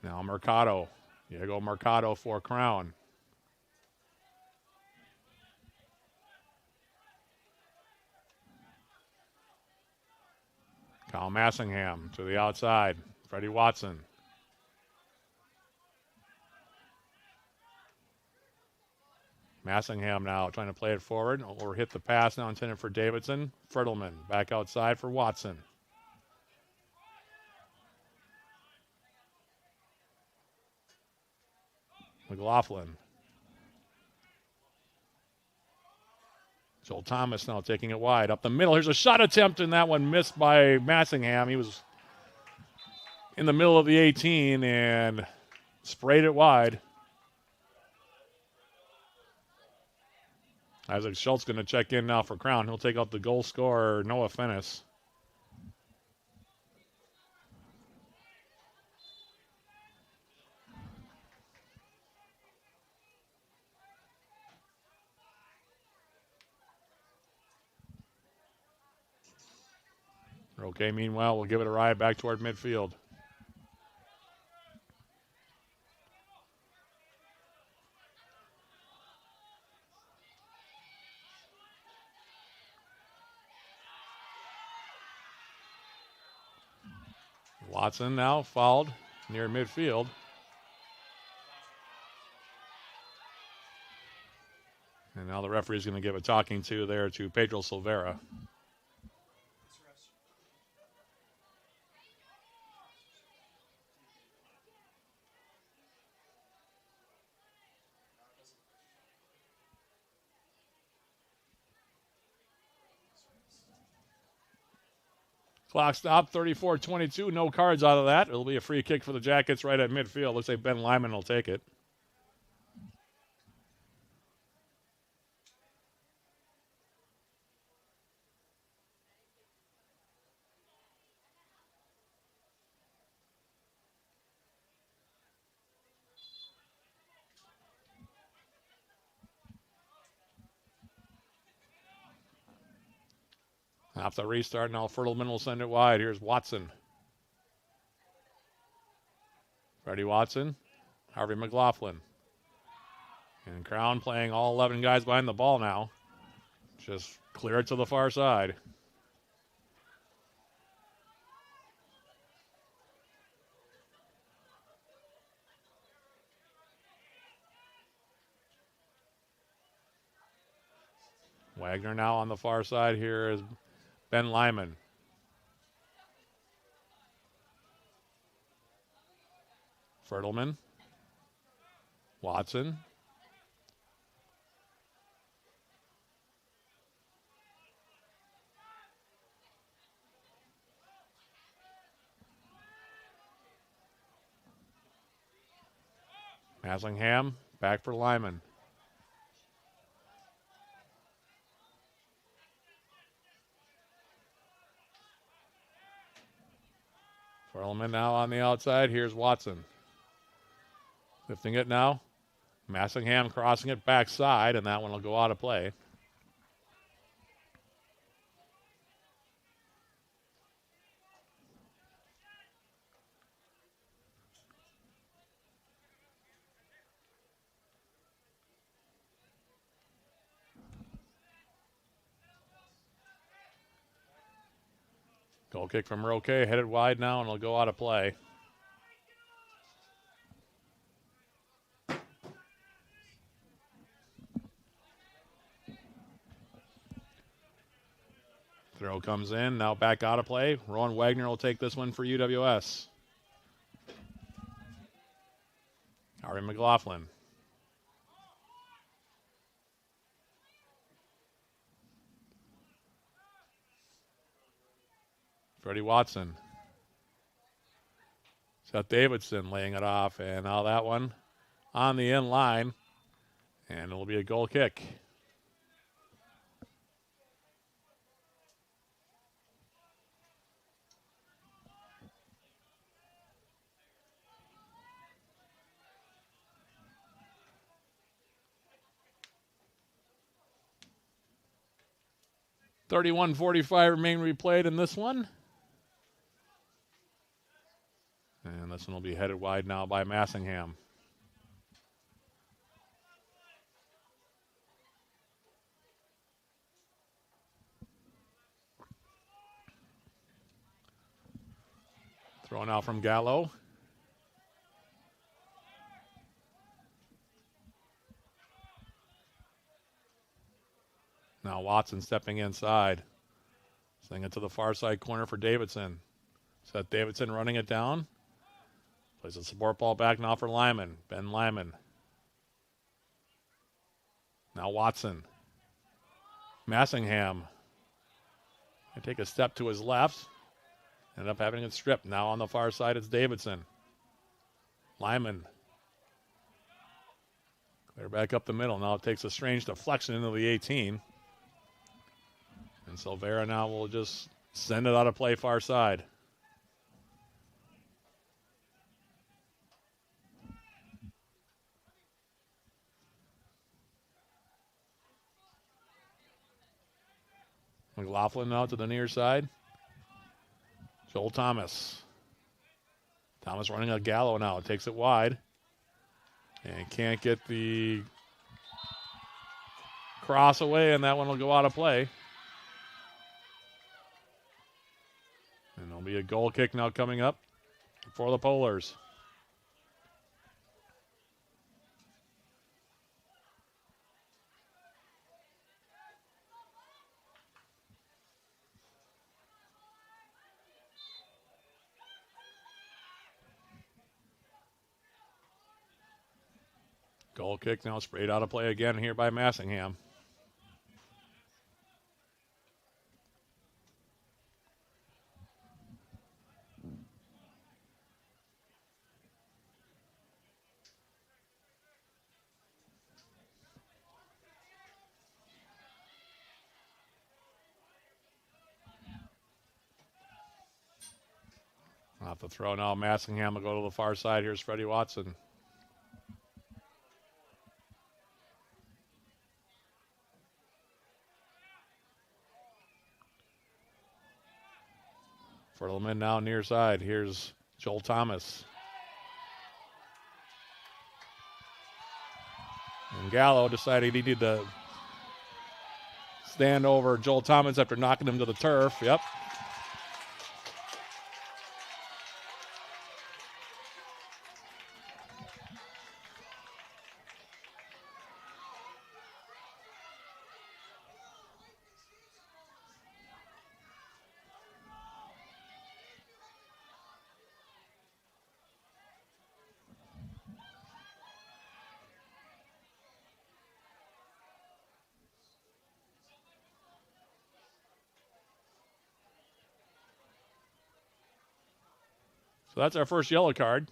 Now Mercado. Diego Mercado for Crown. Kyle Massingham to the outside. Freddie Watson. Massingham now trying to play it forward or hit the pass now intended for Davidson. Fertelman back outside for Watson. McLaughlin. Joel Thomas now taking it wide. Up the middle. Here's a shot attempt, and that one missed by Massingham. He was in the middle of the 18 and sprayed it wide. Isaac Schultz going to check in now for Crown. He'll take out the goal scorer, Noah Fennis. Okay, meanwhile, we'll give it a ride back toward midfield. Watson now fouled near midfield. And now the referee is going to give a talking to there to Pedro Silveira. Clock stop, 34-22. No cards out of that. It'll be a free kick for the Jackets right at midfield. Looks like Ben Lyman will take it. Off the restart, now Fertelman will send it wide. Here's Watson. Freddie Watson, Harvey McLaughlin. And Crown playing all 11 guys behind the ball now. Just clear it to the far side. Wagner now on the far side. Here is Ben Lyman. Fertelman. Watson. Massingham back for Lyman. Fertelman now on the outside. Here's Watson. Lifting it now. Massingham crossing it backside, and that one will go out of play. Goal kick from Roque, headed wide now, and it'll go out of play. Throw comes in, now back out of play. Rowan Wagner will take this one for UWS. Ari McLaughlin. Freddie Watson. Seth Davidson laying it off, and now that one on the end line, and it'll be a goal kick. .31:45 remain replayed in this one. And this one will be headed wide now by Massingham. Thrown out from Gallo. Now Watson stepping inside. Sending it to the far side corner for Davidson. Seth Davidson running it down. Plays a support ball back now for Lyman. Ben Lyman. Now Watson. Massingham. They take a step to his left. End up having it stripped. Now on the far side it's Davidson. Lyman. Clear back up the middle. Now it takes a strange deflection into the 18. And Silvera now will just send it out of play far side. McLaughlin now to the near side. Joel Thomas. Thomas running a Gallo now. Takes it wide. And can't get the cross away, and that one will go out of play. And there'll be a goal kick now coming up for the Polars. Goal kick now sprayed out of play again here by Massingham. Off the throw now, Massingham will go to the far side. Here's Freddie Watson. Fertleman now near side. Here's Joel Thomas. And Gallo decided he needed to stand over Joel Thomas after knocking him to the turf. Yep. So that's our first yellow card.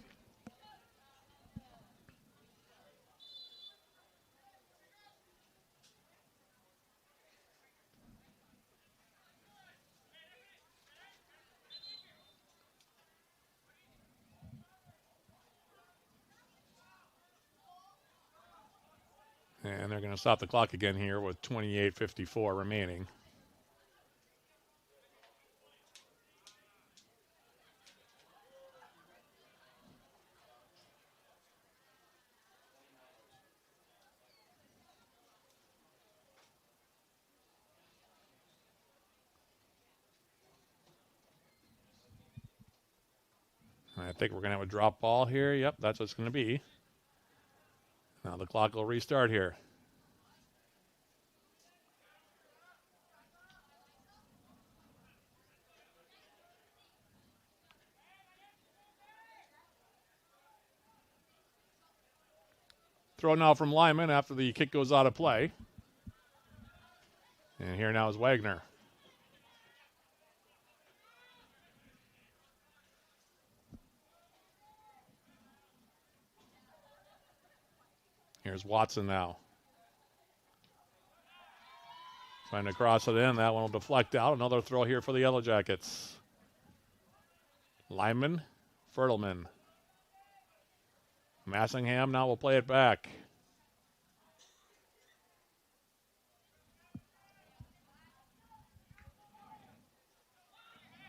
And they're going to stop the clock again here with 28:54 remaining. I think we're going to have a drop ball here. Yep, that's what it's going to be. Now the clock will restart here. Throw now from Lyman after the kick goes out of play. And here now is Wagner. Here's Watson now. Trying to cross it in. That one will deflect out. Another throw here for the Yellow Jackets. Lyman, Fertelman. Massingham now will play it back.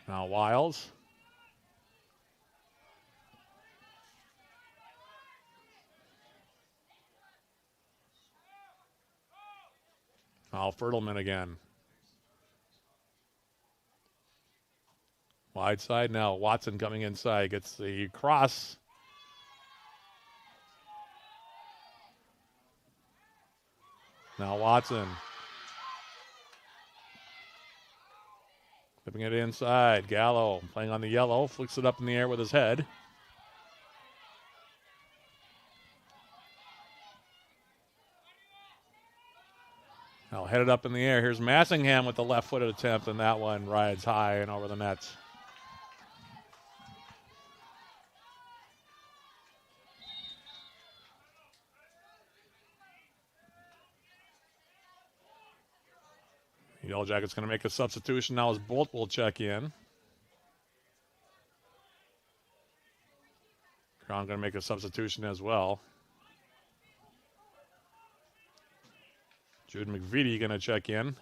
Now Wiles. Now Fertelman again. Wide side now. Watson coming inside. Gets the cross. Now Watson. Flipping it inside. Gallo playing on the yellow. Flicks it up in the air with his head. Now headed up in the air. Here's Massingham with the left-footed attempt, and that one rides high and over the nets. The Yellow Jackets going to make a substitution now as Bolt will check in. Crown going to make a substitution as well. Jude McVitie going to check in.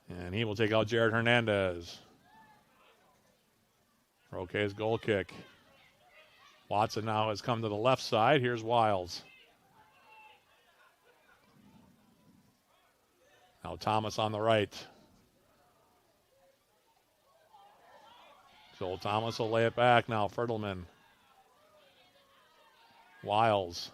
And he will take out Jared Hernandez. Roque's goal kick. Watson now has come to the left side. Here's Wiles. Now Thomas on the right. Joel Thomas will lay it back now. Fertelman. Wiles.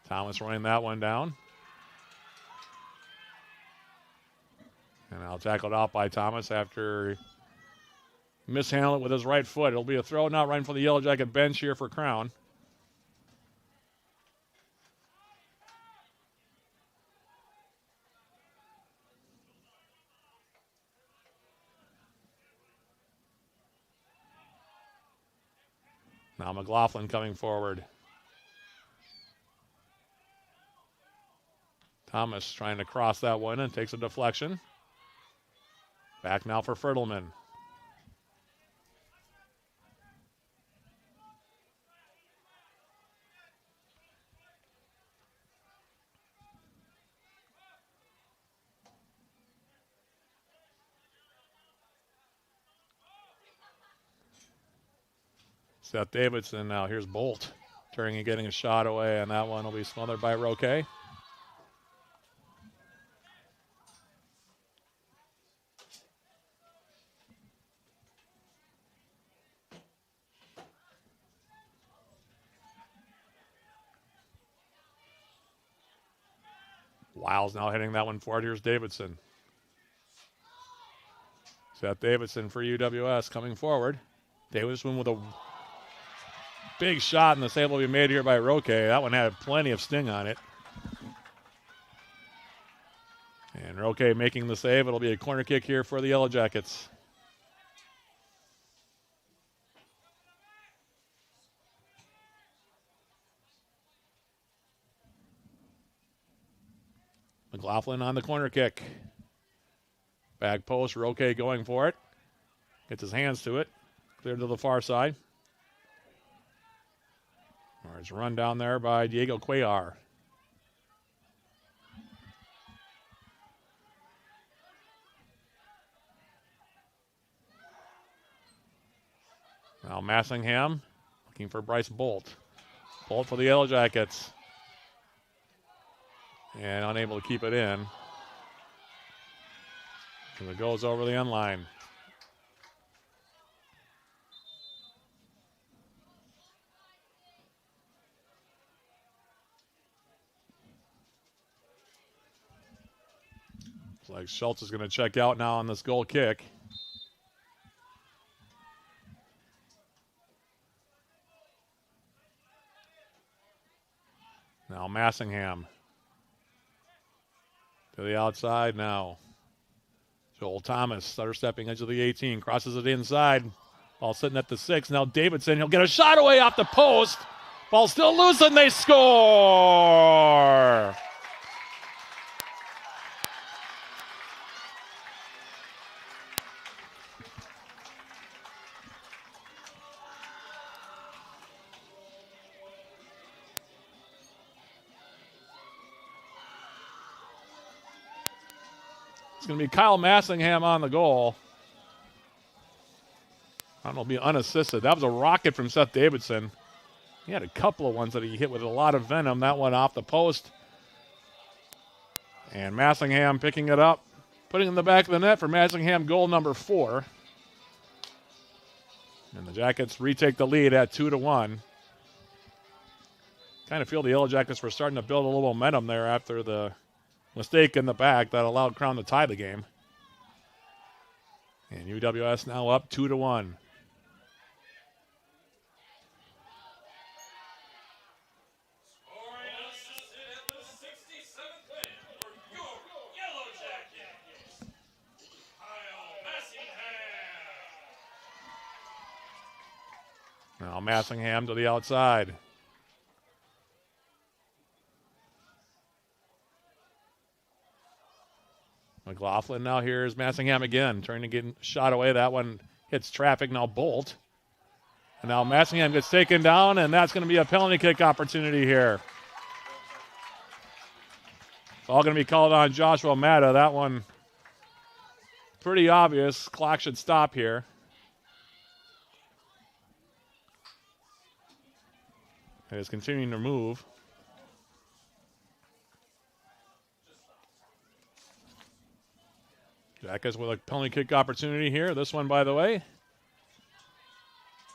Thomas running that one down. And now tackled out by Thomas after mishandled it with his right foot. It'll be a throw now right for the Yellow Jacket bench here for Crown. Now McLaughlin coming forward. Thomas trying to cross that one and takes a deflection. Back now for Fertelman. Seth Davidson now. Here's Bolt. Turning and getting a shot away, and that one will be smothered by Roque. Wiles now hitting that one forward. Here's Davidson. Seth Davidson for UWS coming forward. Davidson with a big shot, and the save will be made here by Roque. That one had plenty of sting on it. And Roque making the save. It'll be a corner kick here for the Yellow Jackets. McLaughlin on the corner kick. Back post, Roque going for it. Gets his hands to it. Clear to the far side. There's a run down there by Diego Cuellar. Now Massingham looking for Bryce Bolt. Bolt for the Yellow Jackets. And unable to keep it in. And it goes over the end line. Looks like Schultz is going to check out now on this goal kick. Massingham to the outside now. Joel Thomas, stutter stepping edge of the 18, crosses it inside. Ball sitting at the 6. Now Davidson, he'll get a shot away off the post. Ball still loose, and they score. It's going to be Kyle Massingham on the goal. I don't know, be unassisted. That was a rocket from Seth Davidson. He had a couple of ones that he hit with a lot of venom. That one off the post. And Massingham picking it up, putting it in the back of the net for Massingham, goal number 4. And the Jackets retake the lead at 2-1. Kind of feel the Yellow Jackets were starting to build a little momentum there after the mistake in the back that allowed Crown to tie the game. And UWS now up 2-1. Now Massingham to the outside. McLaughlin now here's Massingham again, trying to get shot away. That one hits traffic. Now Bolt. And now Massingham gets taken down, and that's going to be a penalty kick opportunity here. It's all going to be called on Joshua Matta. That one pretty obvious. Clock should stop here. It is continuing to move. Jackets with a penalty kick opportunity here. This one, by the way,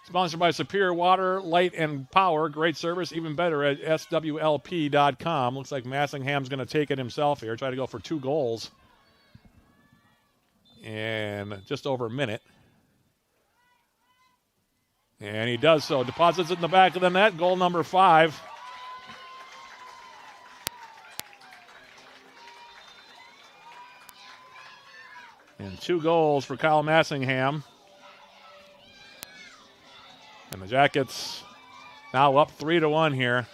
sponsored by Superior Water, Light, and Power. Great service, even better at swlp.com. Looks like Massingham's going to take it himself here. Try to go for 2 goals in just over a minute. And he does so. Deposits it in the back of the net. Goal number 5. And 2 goals for Kyle Massingham. And the Jackets now up 3-1 here.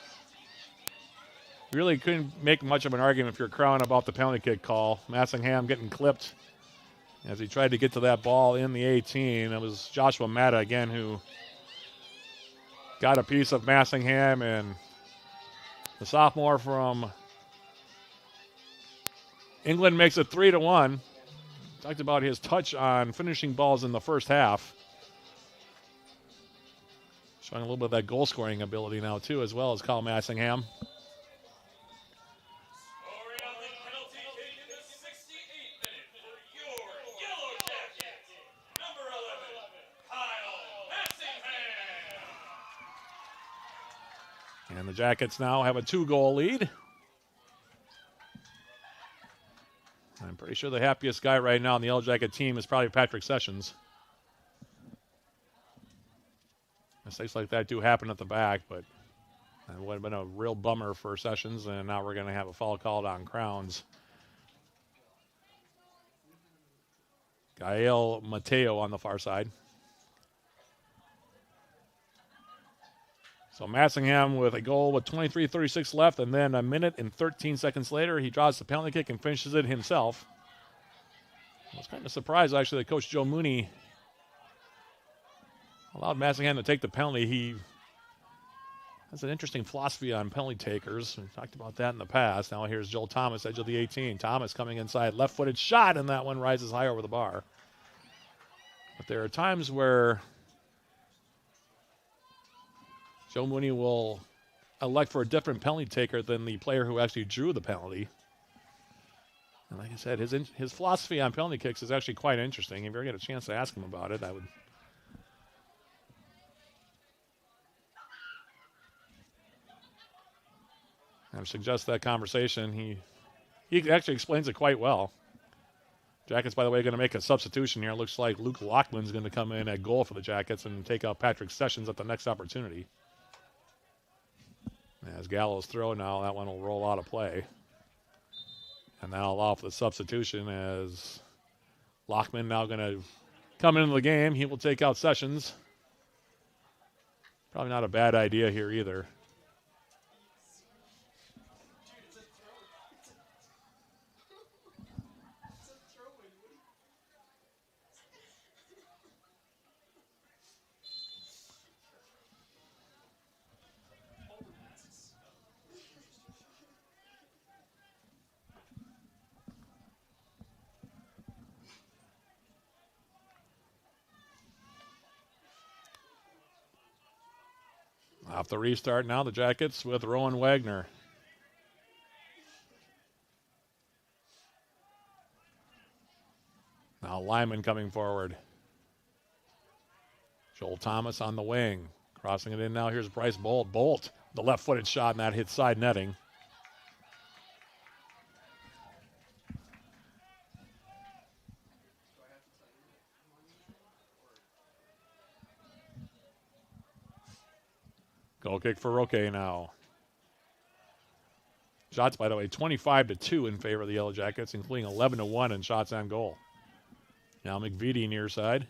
Really couldn't make much of an argument if you're Crown about the penalty kick call. Massingham getting clipped as he tried to get to that ball in the 18. It was Joshua Matta again who got a piece of Massingham, and the sophomore from England makes it 3-1. Talked about his touch on finishing balls in the first half. Showing a little bit of that goal scoring ability now too, as well as Kyle Massingham. And the Jackets now have a 2-goal lead. I'm pretty sure the happiest guy right now on the Yellow Jacket team is probably Patrick Sessions. Mistakes like that do happen at the back, but it would have been a real bummer for Sessions, and now we're going to have a foul called on Crowns. Gael Mateo on the far side. So Massingham with a goal with 23:36 left, and then a minute and 13 seconds later, he draws the penalty kick and finishes it himself. I was kind of surprised, actually, that Coach Joe Mooney allowed Massingham to take the penalty. He has an interesting philosophy on penalty takers. We talked about that in the past. Now here's Joel Thomas, edge of the 18. Thomas coming inside, left-footed shot, and that one rises high over the bar. But there are times where Joe Mooney will elect for a different penalty taker than the player who actually drew the penalty. And like I said, his philosophy on penalty kicks is actually quite interesting. If you ever get a chance to ask him about it, I would suggest that conversation. He actually explains it quite well. Jackets, by the way, going to make a substitution here. It looks like Luke Laughlin's going to come in at goal for the Jackets and take out Patrick Sessions at the next opportunity. As Gallo's throw now, that one will roll out of play. And that'll allow for the substitution as Lockman now going to come into the game. He will take out Sessions. Probably not a bad idea here either. Off the restart now, the Jackets with Rowan Wagner. Now Lyman coming forward. Joel Thomas on the wing. Crossing it in now, here's Bryce Bolt. Bolt, the left-footed shot, and that hit side netting. Goal kick for Roque now. Shots, by the way, 25-2 in favor of the Yellow Jackets, including 11-1 in shots on goal. Now McVitie near side.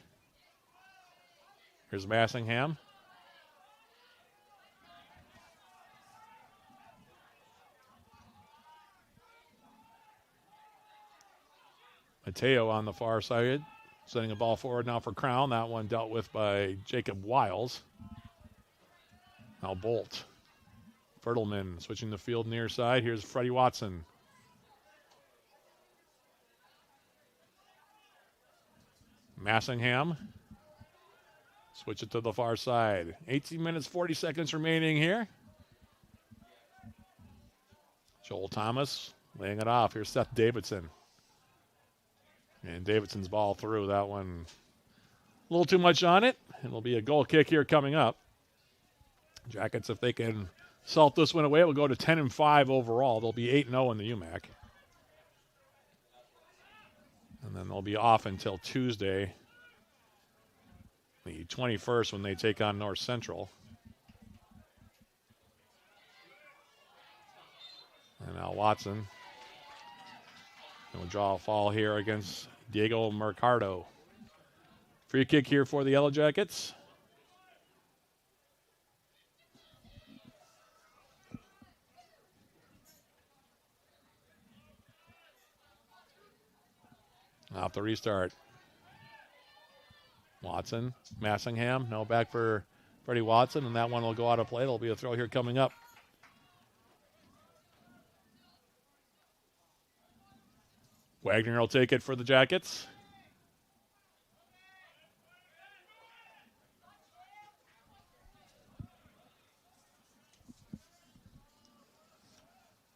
Here's Massingham. Mateo on the far side, sending a ball forward now for Crown. That one dealt with by Jacob Wiles. Now Bolt. Fertelman switching the field near side. Here's Freddie Watson. Massingham. Switch it to the far side. 18 minutes, 40 seconds remaining here. Joel Thomas laying it off. Here's Seth Davidson. And Davidson's ball through. That one a little too much on it. It'll be a goal kick here coming up. Jackets, if they can salt this one away, it will go to 10-5 overall. They'll be 8-0 in the UMAC. And then they'll be off until Tuesday, the 21st, when they take on North Central. And now Watson will draw a foul here against Diego Mercado. Free kick here for the Yellow Jackets. Off the restart. Watson, Massingham, no, back for Freddie Watson, and that one will go out of play. There'll be a throw here coming up. Wagner will take it for the Jackets.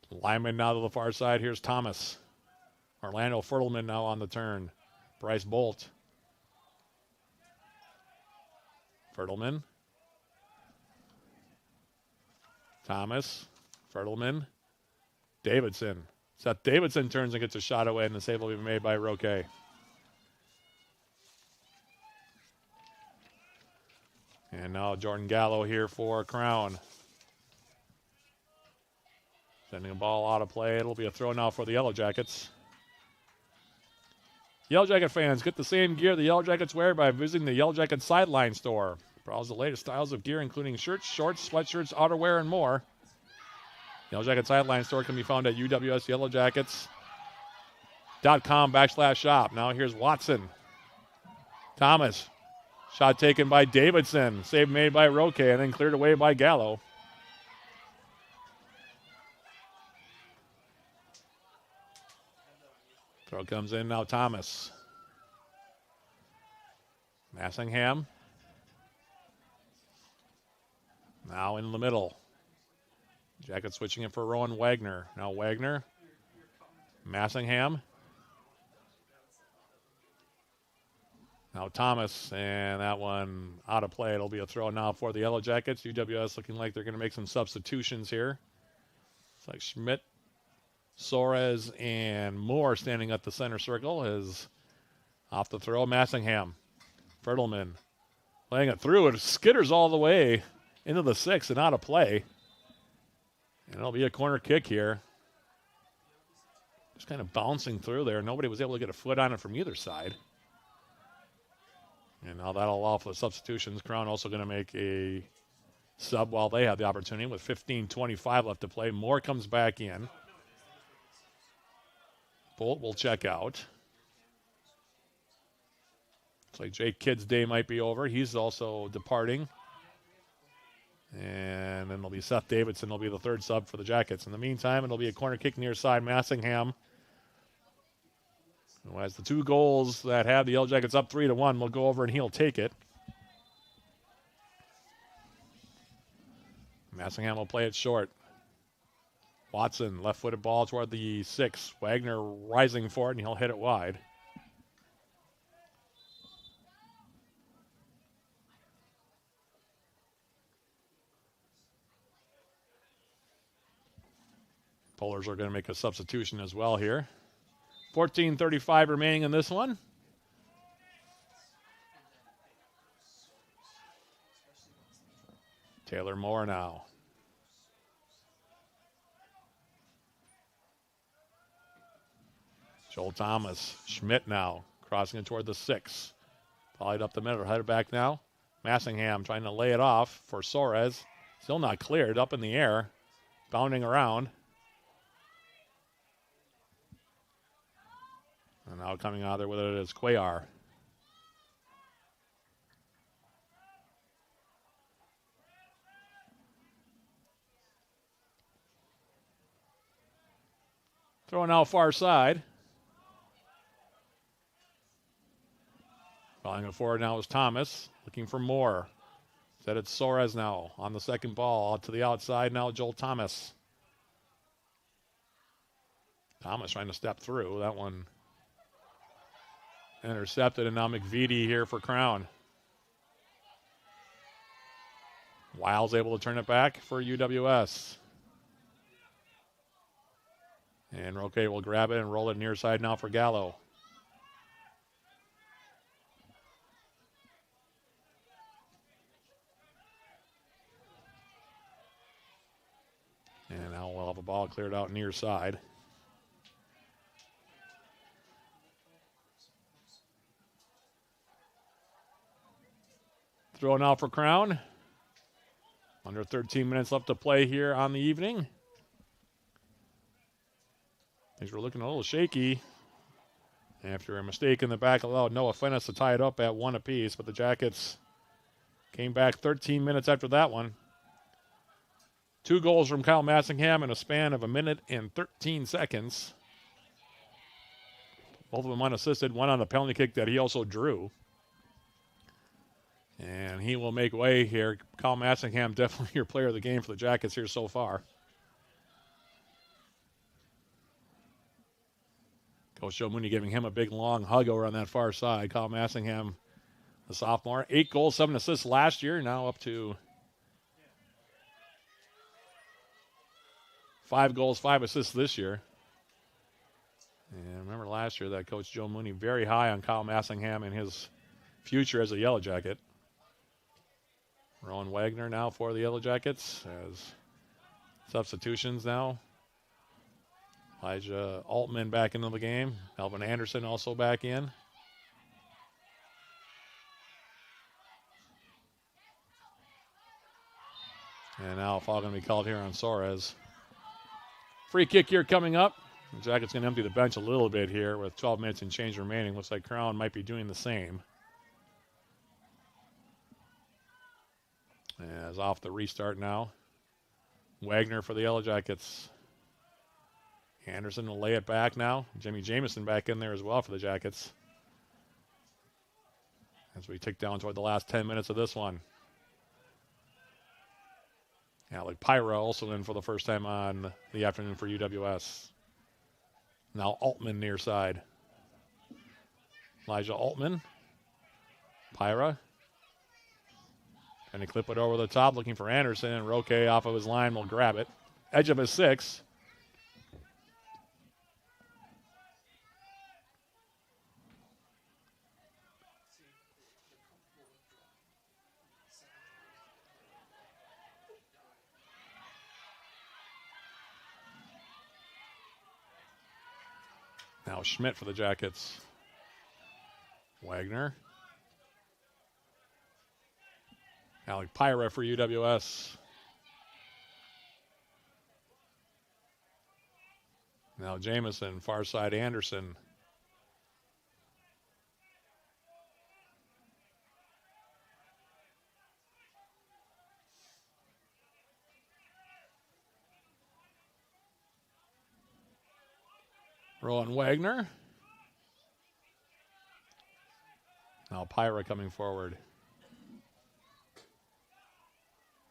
Lyman now to the far side. Here's Thomas. Orlando Fertelman now on the turn. Bryce Bolt. Fertelman. Thomas. Fertelman. Davidson. Seth Davidson turns and gets a shot away, and the save will be made by Roque. And now Jordan Gallo here for Crown. Sending a ball out of play. It'll be a throw now for the Yellow Jackets. Yellow Jacket fans, get the same gear the Yellow Jackets wear by visiting the Yellow Jacket Sideline store. Browse the latest styles of gear, including shirts, shorts, sweatshirts, outerwear, and more. Yellow Jacket Sideline store can be found at uwsyellowjackets.com/shop. Now here's Watson. Thomas. Shot taken by Davidson. Save made by Roque, and then cleared away by Gallo. Throw comes in now, Thomas. Massingham. Now in the middle. Jackets switching it for Rowan Wagner. Now Wagner. Massingham. Now Thomas, and that one out of play. It'll be a throw now for the Yellow Jackets. UWS looking like they're going to make some substitutions here. It's like Schmidt, Soares, and Moore standing at the center circle. Is off the throw. Massingham. Fertelman laying it through. It skitters all the way into the 6 and out of play. And it'll be a corner kick here. Just kind of bouncing through there. Nobody was able to get a foot on it from either side. And now that'll allow for the substitutions. Crown also going to make a sub while they have the opportunity with 15:25 left to play. Moore comes back in. Bolt will check out. Looks like Jake Kidd's day might be over. He's also departing. And then it'll be Seth Davidson. Will be the third sub for the Jackets. In the meantime, it'll be a corner kick near side. Massingham, who has the 2 goals that have the Yellow Jackets up 3-1, will go over and he'll take it. Massingham will play it short. Watson, left-footed ball toward the 6. Wagner rising for it, and he'll hit it wide. Polars are going to make a substitution as well here. 14:35 remaining in this one. Taylor Moore now. Joel Thomas. Schmidt now. Crossing it toward the 6. Volleyed up the middle. Headed back now. Massingham trying to lay it off for Soares. Still not cleared. Up in the air. Bounding around. And now coming out there with it is Cuellar. Throwing out far side. Falling it forward now is Thomas. Looking for Moore. Said it's Soares now on the second ball. Out to the outside now, Joel Thomas. Thomas trying to step through. That one intercepted, and now McVitie here for Crown. Wiles able to turn it back for UWS. And Roque will grab it and roll it near side now for Gallo. And now we'll have a ball cleared out near side. Throw now for Crown. Under 13 minutes left to play here on the evening. Things were looking a little shaky after a mistake in the back allowed Noah Fennis to tie it up at 1 apiece, but the Jackets came back 13 minutes after that one. 2 goals from Kyle Massingham in a span of 1 minute and 13 seconds. Both of them unassisted, one on the penalty kick that he also drew. And he will make way here. Kyle Massingham, definitely your player of the game for the Jackets here so far. Coach Joe Mooney giving him a big, long hug over on that far side. Kyle Massingham, the sophomore. 8 goals, 7 assists last year. Now up to 5 goals, 5 assists this year. And remember last year that Coach Joe Mooney very high on Kyle Massingham and his future as a Yellow Jacket. Rowan Wagner now for the Yellow Jackets as substitutions now. Elijah Altman back into the game. Alvin Anderson also back in. And now a foul going to be called here on Soares. Free kick here coming up. The Jackets going to empty the bench a little bit here with 12 minutes and change remaining. Looks like Crown might be doing the same. As off the restart now. Wagner for the Yellow Jackets. Anderson will lay it back now. Jimmy Jamison back in there as well for the Jackets. As we tick down toward the last 10 minutes of this one. Alec Pyra also in for the first time on the afternoon for UWS. Now Altman near side. Elijah Altman. Pyra. Trying to clip it over the top, looking for Anderson, and Roque off of his line will grab it. Edge of his 6. Now Schmidt for the Jackets. Wagner. Alec Pyra for UWS. Now Jamison, far side Anderson. Rowan Wagner. Now Pyra coming forward.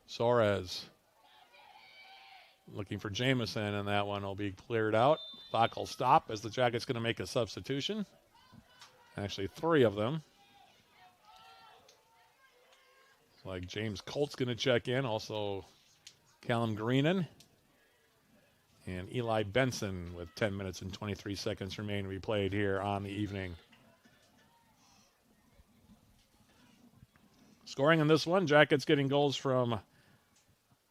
Soares looking for Jamison, and that one will be cleared out. Clock will stop as the Jackets going to make a substitution. Actually, 3 of them. It's like James Colt's going to check in. Also, Callum Greenan. And Eli Benson with 10 minutes and 23 seconds remain to be played here on the evening. Scoring in this one, Jackets getting goals from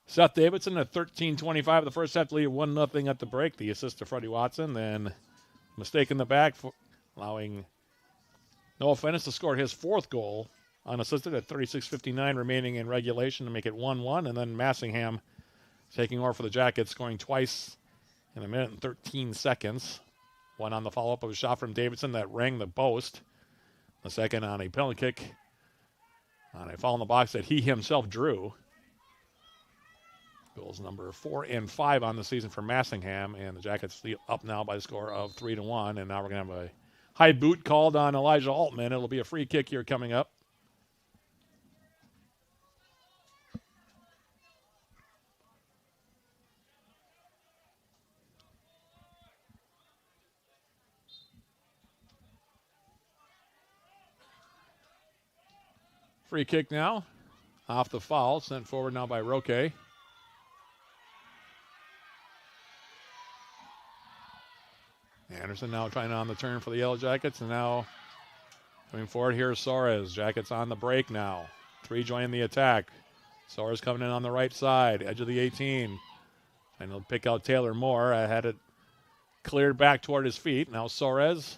Seth Davidson at 13:25 the first half, to lead 1-0 at the break. The assist to Freddie Watson. Then mistake in the back, for allowing Noah Fennis to score his 4th goal unassisted at 36:59 remaining in regulation to make it 1-1. And then Massingham taking over for the Jackets, scoring twice in 1 minute and 13 seconds. One on the follow-up of a shot from Davidson that rang the post. The second on a penalty kick on a foul in the box that he himself drew. Goals number 4 and 5 on the season for Massingham, and the Jackets up now by the score of 3-1. And now we're going to have a high boot called on Elijah Altman. It'll be a free kick here coming up. Free kick now, off the foul, sent forward now by Roque. Anderson now trying on the turn for the Yellow Jackets, and now coming forward here is Soares. Jackets on the break now. 3 joining the attack. Soares coming in on the right side, edge of the 18. And he'll pick out Taylor Moore. I had it cleared back toward his feet. Now Soares.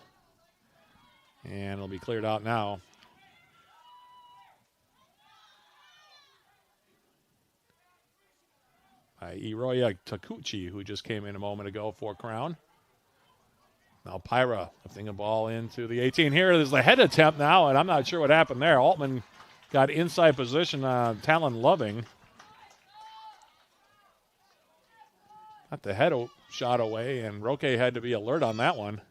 And it'll be cleared out now. By Iroya Takuchi, who just came in a moment ago for Crown. Now Pyra lifting a ball into the 18. Here is the head attempt now, and I'm not sure what happened there. Altman got inside position on Talon Loving. Got the head shot away, and Roque had to be alert on that one.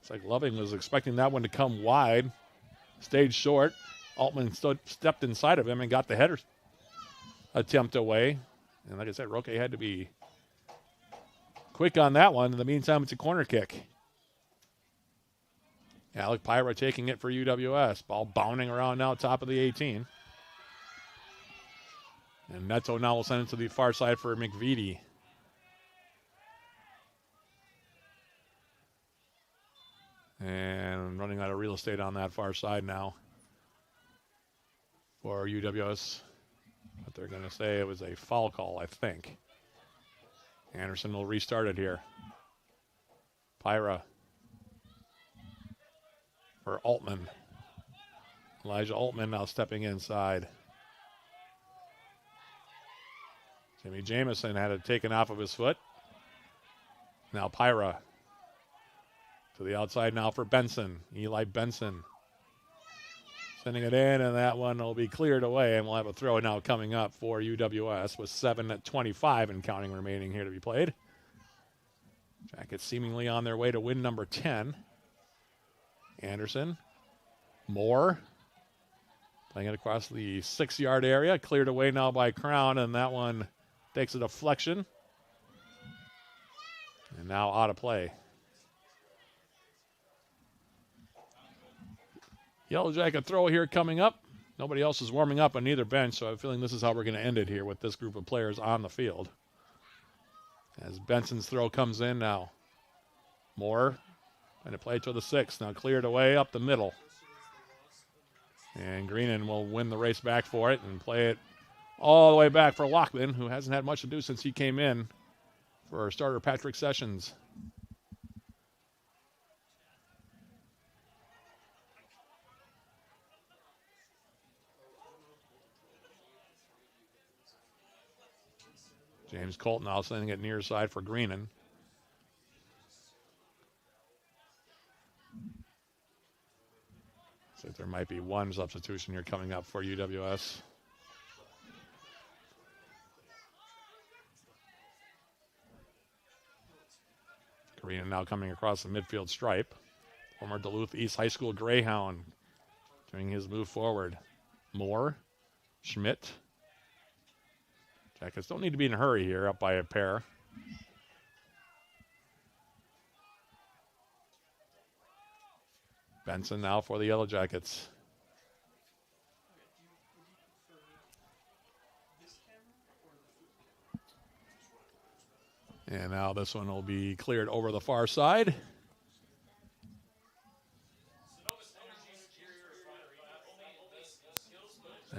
It's like Loving was expecting that one to come wide. Stayed short. Altman stepped inside of him and got the header attempt away. And like I said, Roque had to be quick on that one. In the meantime, it's a corner kick. Alec Pyra taking it for UWS. Ball bounding around now, top of the 18. And Neto now will send it to the far side for McVitie. And running out of real estate on that far side now for UWS. But they're going to say it was a foul call, I think. Anderson will restart it here. Pyra for Altman. Elijah Altman now stepping inside. Jimmy Jamison had it taken off of his foot. Now Pyra to the outside now for Benson. Eli Benson sending it in, and that one will be cleared away, and we'll have a throw now coming up for UWS with 7:25 and counting remaining here to be played. Jackets seemingly on their way to win number 10. Anderson. Moore. Playing it across the 6-yard area. Cleared away now by Crown, and that one takes a deflection. And now out of play. Yellow Jacket throw here coming up. Nobody else is warming up on either bench, so I have a feeling this is how we're going to end it here with this group of players on the field. As Benson's throw comes in now. Moore trying to play to the 6. Now cleared away up the middle. And Greenan will win the race back for it and play it all the way back for Lockman, who hasn't had much to do since he came in for our starter Patrick Sessions. James Colton now sending it near side for Greenan. So there might be one substitution here coming up for UWS. Greenan now coming across the midfield stripe. Former Duluth East High School Greyhound doing his move forward. Moore, Schmidt. Jackets don't need to be in a hurry here, up by a pair. Benson now for the Yellow Jackets. And now this one will be cleared over the far side.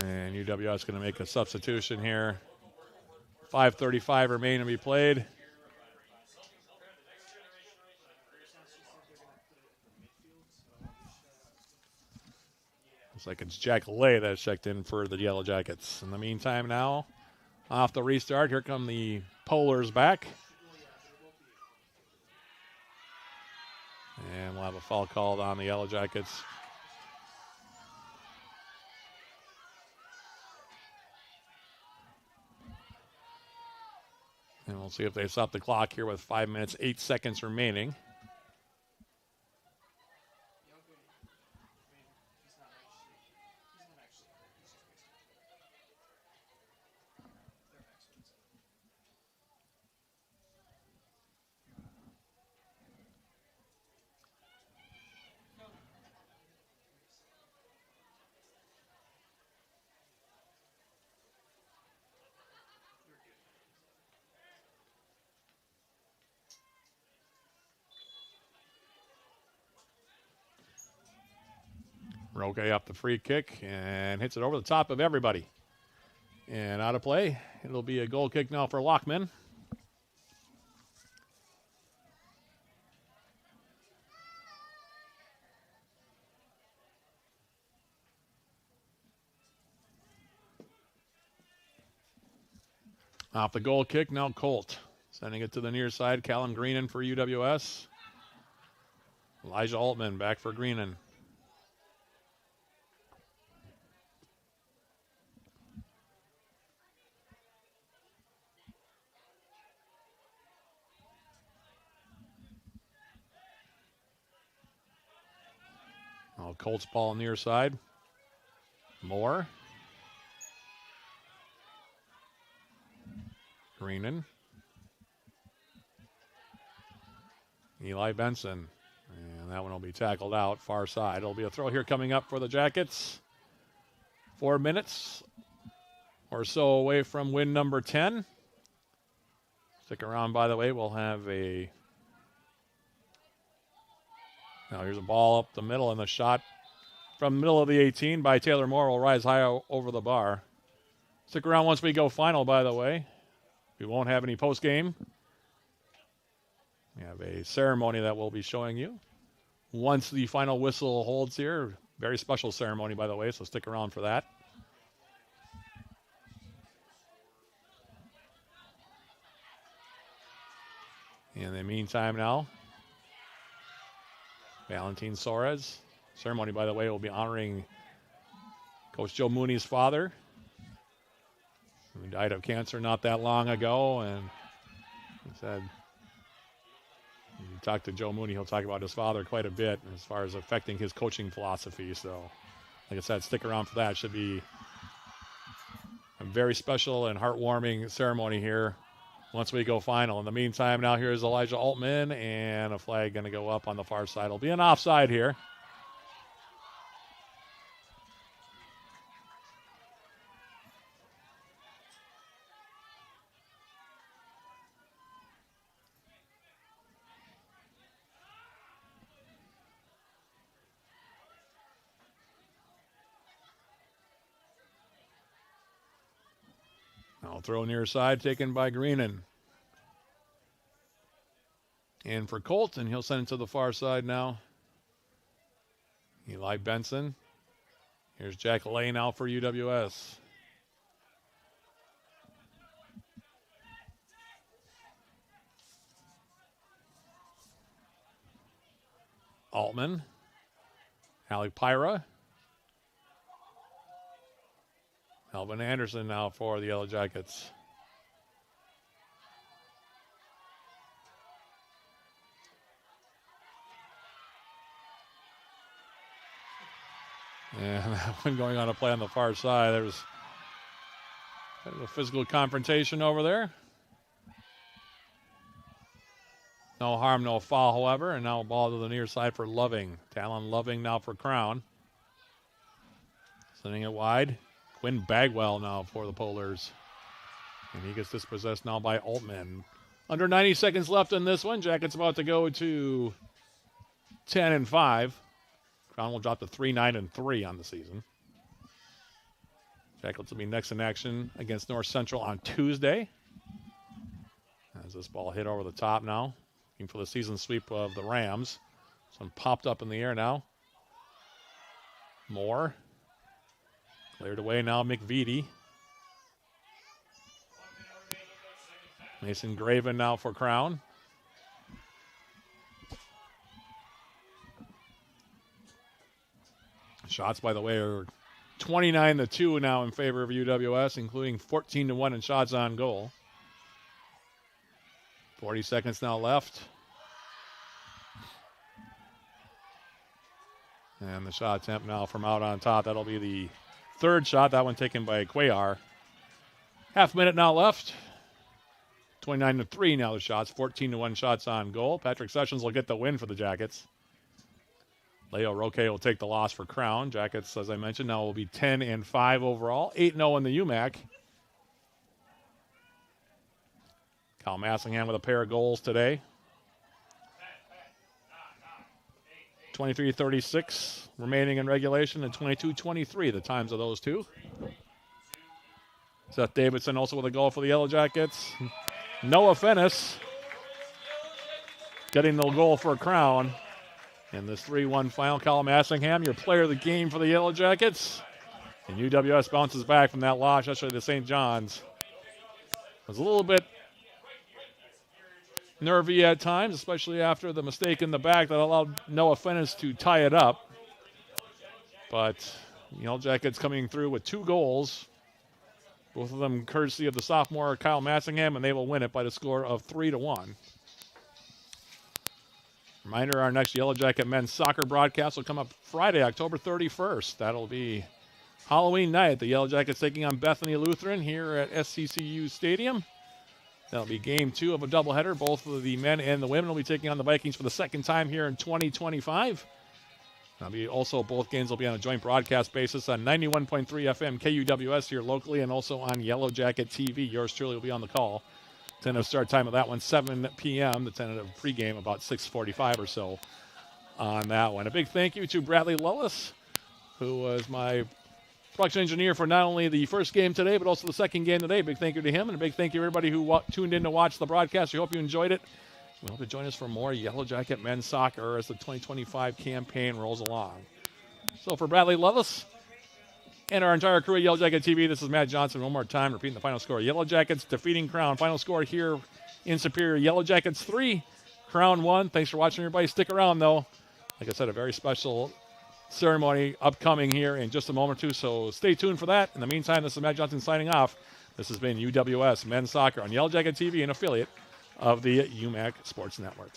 And UWS going to make a substitution here. 5:35 remain to be played. Looks like it's Jack Lay that's checked in for the Yellow Jackets. In the meantime now, off the restart, here come the Polars back. And we'll have a foul called on the Yellow Jackets. And we'll see if they stop the clock here with 5 minutes, 8 seconds remaining. Roque up the free kick and hits it over the top of everybody. And out of play. It'll be a goal kick now for Lockman. Off the goal kick, now Colt. Sending it to the near side. Callum Greenan for UWS. Elijah Altman back for Greenan. Colts ball near side. Moore. Greenan. Eli Benson. And that one will be tackled out far side. It'll be a throw here coming up for the Jackets. 4 minutes or so away from win number 10. Stick around, by the way. We'll have a... Now here's a ball up the middle, and the shot from the middle of the 18 by Taylor Moore will rise high over the bar. Stick around once we go final, by the way. We won't have any post-game. We have a ceremony that we'll be showing you once the final whistle holds here. Very special ceremony, by the way, so stick around for that. In the meantime now, Valentin Soares. Ceremony, by the way, will be honoring Coach Joe Mooney's father, who died of cancer not that long ago. And he said, when you talk to Joe Mooney, he'll talk about his father quite a bit as far as affecting his coaching philosophy. So, like I said, stick around for that. It should be a very special and heartwarming ceremony here once we go final. In the meantime, now here's Elijah Altman, and a flag going to go up on the far side. It'll be an offside here. Now throw near side taken by Greenan. And for Colton, he'll send it to the far side now. Eli Benson. Here's Jack Lay now for UWS. Altman. Alec Pyra. Melvin Anderson now for the Yellow Jackets. And that one going on a play on the far side. There's a physical confrontation over there. No harm, no foul, however. And now a ball to the near side for Loving. Talon Loving now for Crown. Sending it wide. Quinn Bagwell now for the Polars. And he gets dispossessed now by Altman. Under 90 seconds left in this one. Jackets about to go to 10-5. Crown will drop to 3-9-3 on the season. Jackets will be next in action against North Central on Tuesday. As this ball hit over the top now. Looking for the season sweep of the Rams. Some popped up in the air now. Moore. Cleared away now, McVitie. Mason Graven now for Crown. Shots, by the way, are 29-2 now in favor of UWS, including 14-1 in shots on goal. 40 seconds now left. And the shot attempt now from out on top. That'll be the third shot, that one taken by Cuellar. Half minute now left. 29-3 now the shots. 14-1 shots on goal. Patrick Sessions will get the win for the Jackets. Leo Roque will take the loss for Crown. Jackets, as I mentioned, now will be 10-5 overall. 8-0 in the UMAC. Kyle Massingham with a pair of goals today. 23-36 remaining in regulation and 22-23 the times of those two. Seth Davidson also with a goal for the Yellow Jackets. Noah Fennis getting the goal for Crown. In this 3-1 final, Kyle Massingham, your player of the game for the Yellow Jackets. And UWS bounces back from that loss yesterday to St. John's. It was a little bit nervy at times, especially after the mistake in the back that allowed Noah Fennis to tie it up. But Yellow Jackets coming through with 2 goals, both of them courtesy of the sophomore Kyle Massingham, and they will win it by the score of 3-1. Reminder, our next Yellow Jacket men's soccer broadcast will come up Friday, October 31st. That'll be Halloween night. The Yellow Jackets taking on Bethany Lutheran here at SCCU Stadium. That'll be game 2 of a doubleheader. Both of the men and the women will be taking on the Vikings for the second time here in 2025. That'll be also, both games will be on a joint broadcast basis on 91.3 FM KUWS here locally and also on Yellow Jacket TV. Yours truly will be on the call. Tentative start time of that one, 7 p.m. The tentative pregame about 6:45 or so on that one. A big thank you to Bradley Lullis, who was my production engineer for not only the first game today, but also the second game today. Big thank you to him, and a big thank you to everybody who tuned in to watch the broadcast. We hope you enjoyed it. We hope you join us for more Yellow Jacket men's soccer as the 2025 campaign rolls along. So for Bradley Lullis and our entire crew at Yellow Jacket TV, this is Matt Johnson. One more time, repeating the final score. Yellow Jackets defeating Crown. Final score here in Superior. Yellow Jackets 3, Crown 1. Thanks for watching, everybody. Stick around, though. Like I said, a very special ceremony upcoming here in just a moment or two, so stay tuned for that. In the meantime, this is Matt Johnson signing off. This has been UWS Men's Soccer on Yellow Jacket TV, an affiliate of the UMAC Sports Network.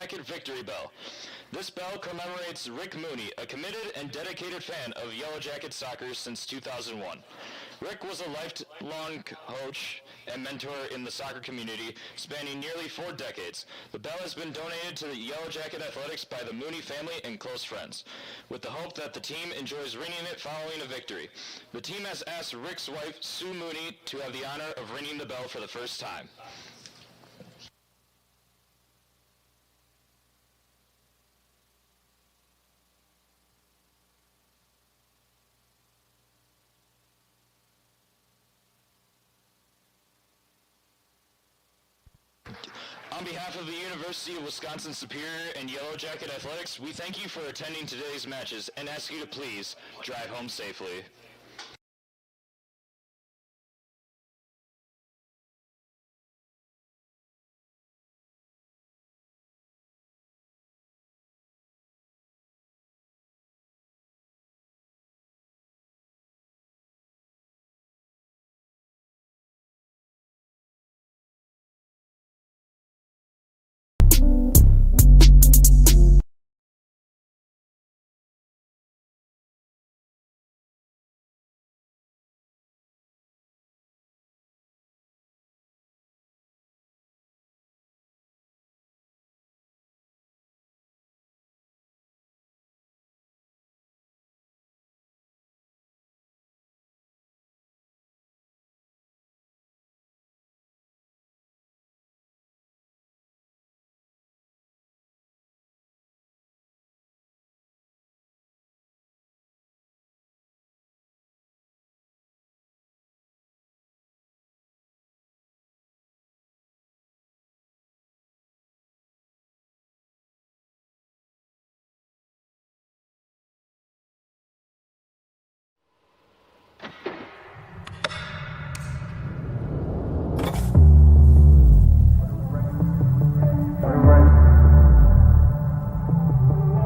Jacket Victory Bell. This bell commemorates Rick Mooney, a committed and dedicated fan of Yellow Jacket soccer since 2001. Rick was a lifelong coach and mentor in the soccer community, spanning nearly 4 decades. The bell has been donated to the Yellow Jacket Athletics by the Mooney family and close friends, with the hope that the team enjoys ringing it following a victory. The team has asked Rick's wife, Sue Mooney, to have the honor of ringing the bell for the first time. On behalf of the University of Wisconsin-Superior and Yellow Jacket Athletics, we thank you for attending today's matches and ask you to please drive home safely.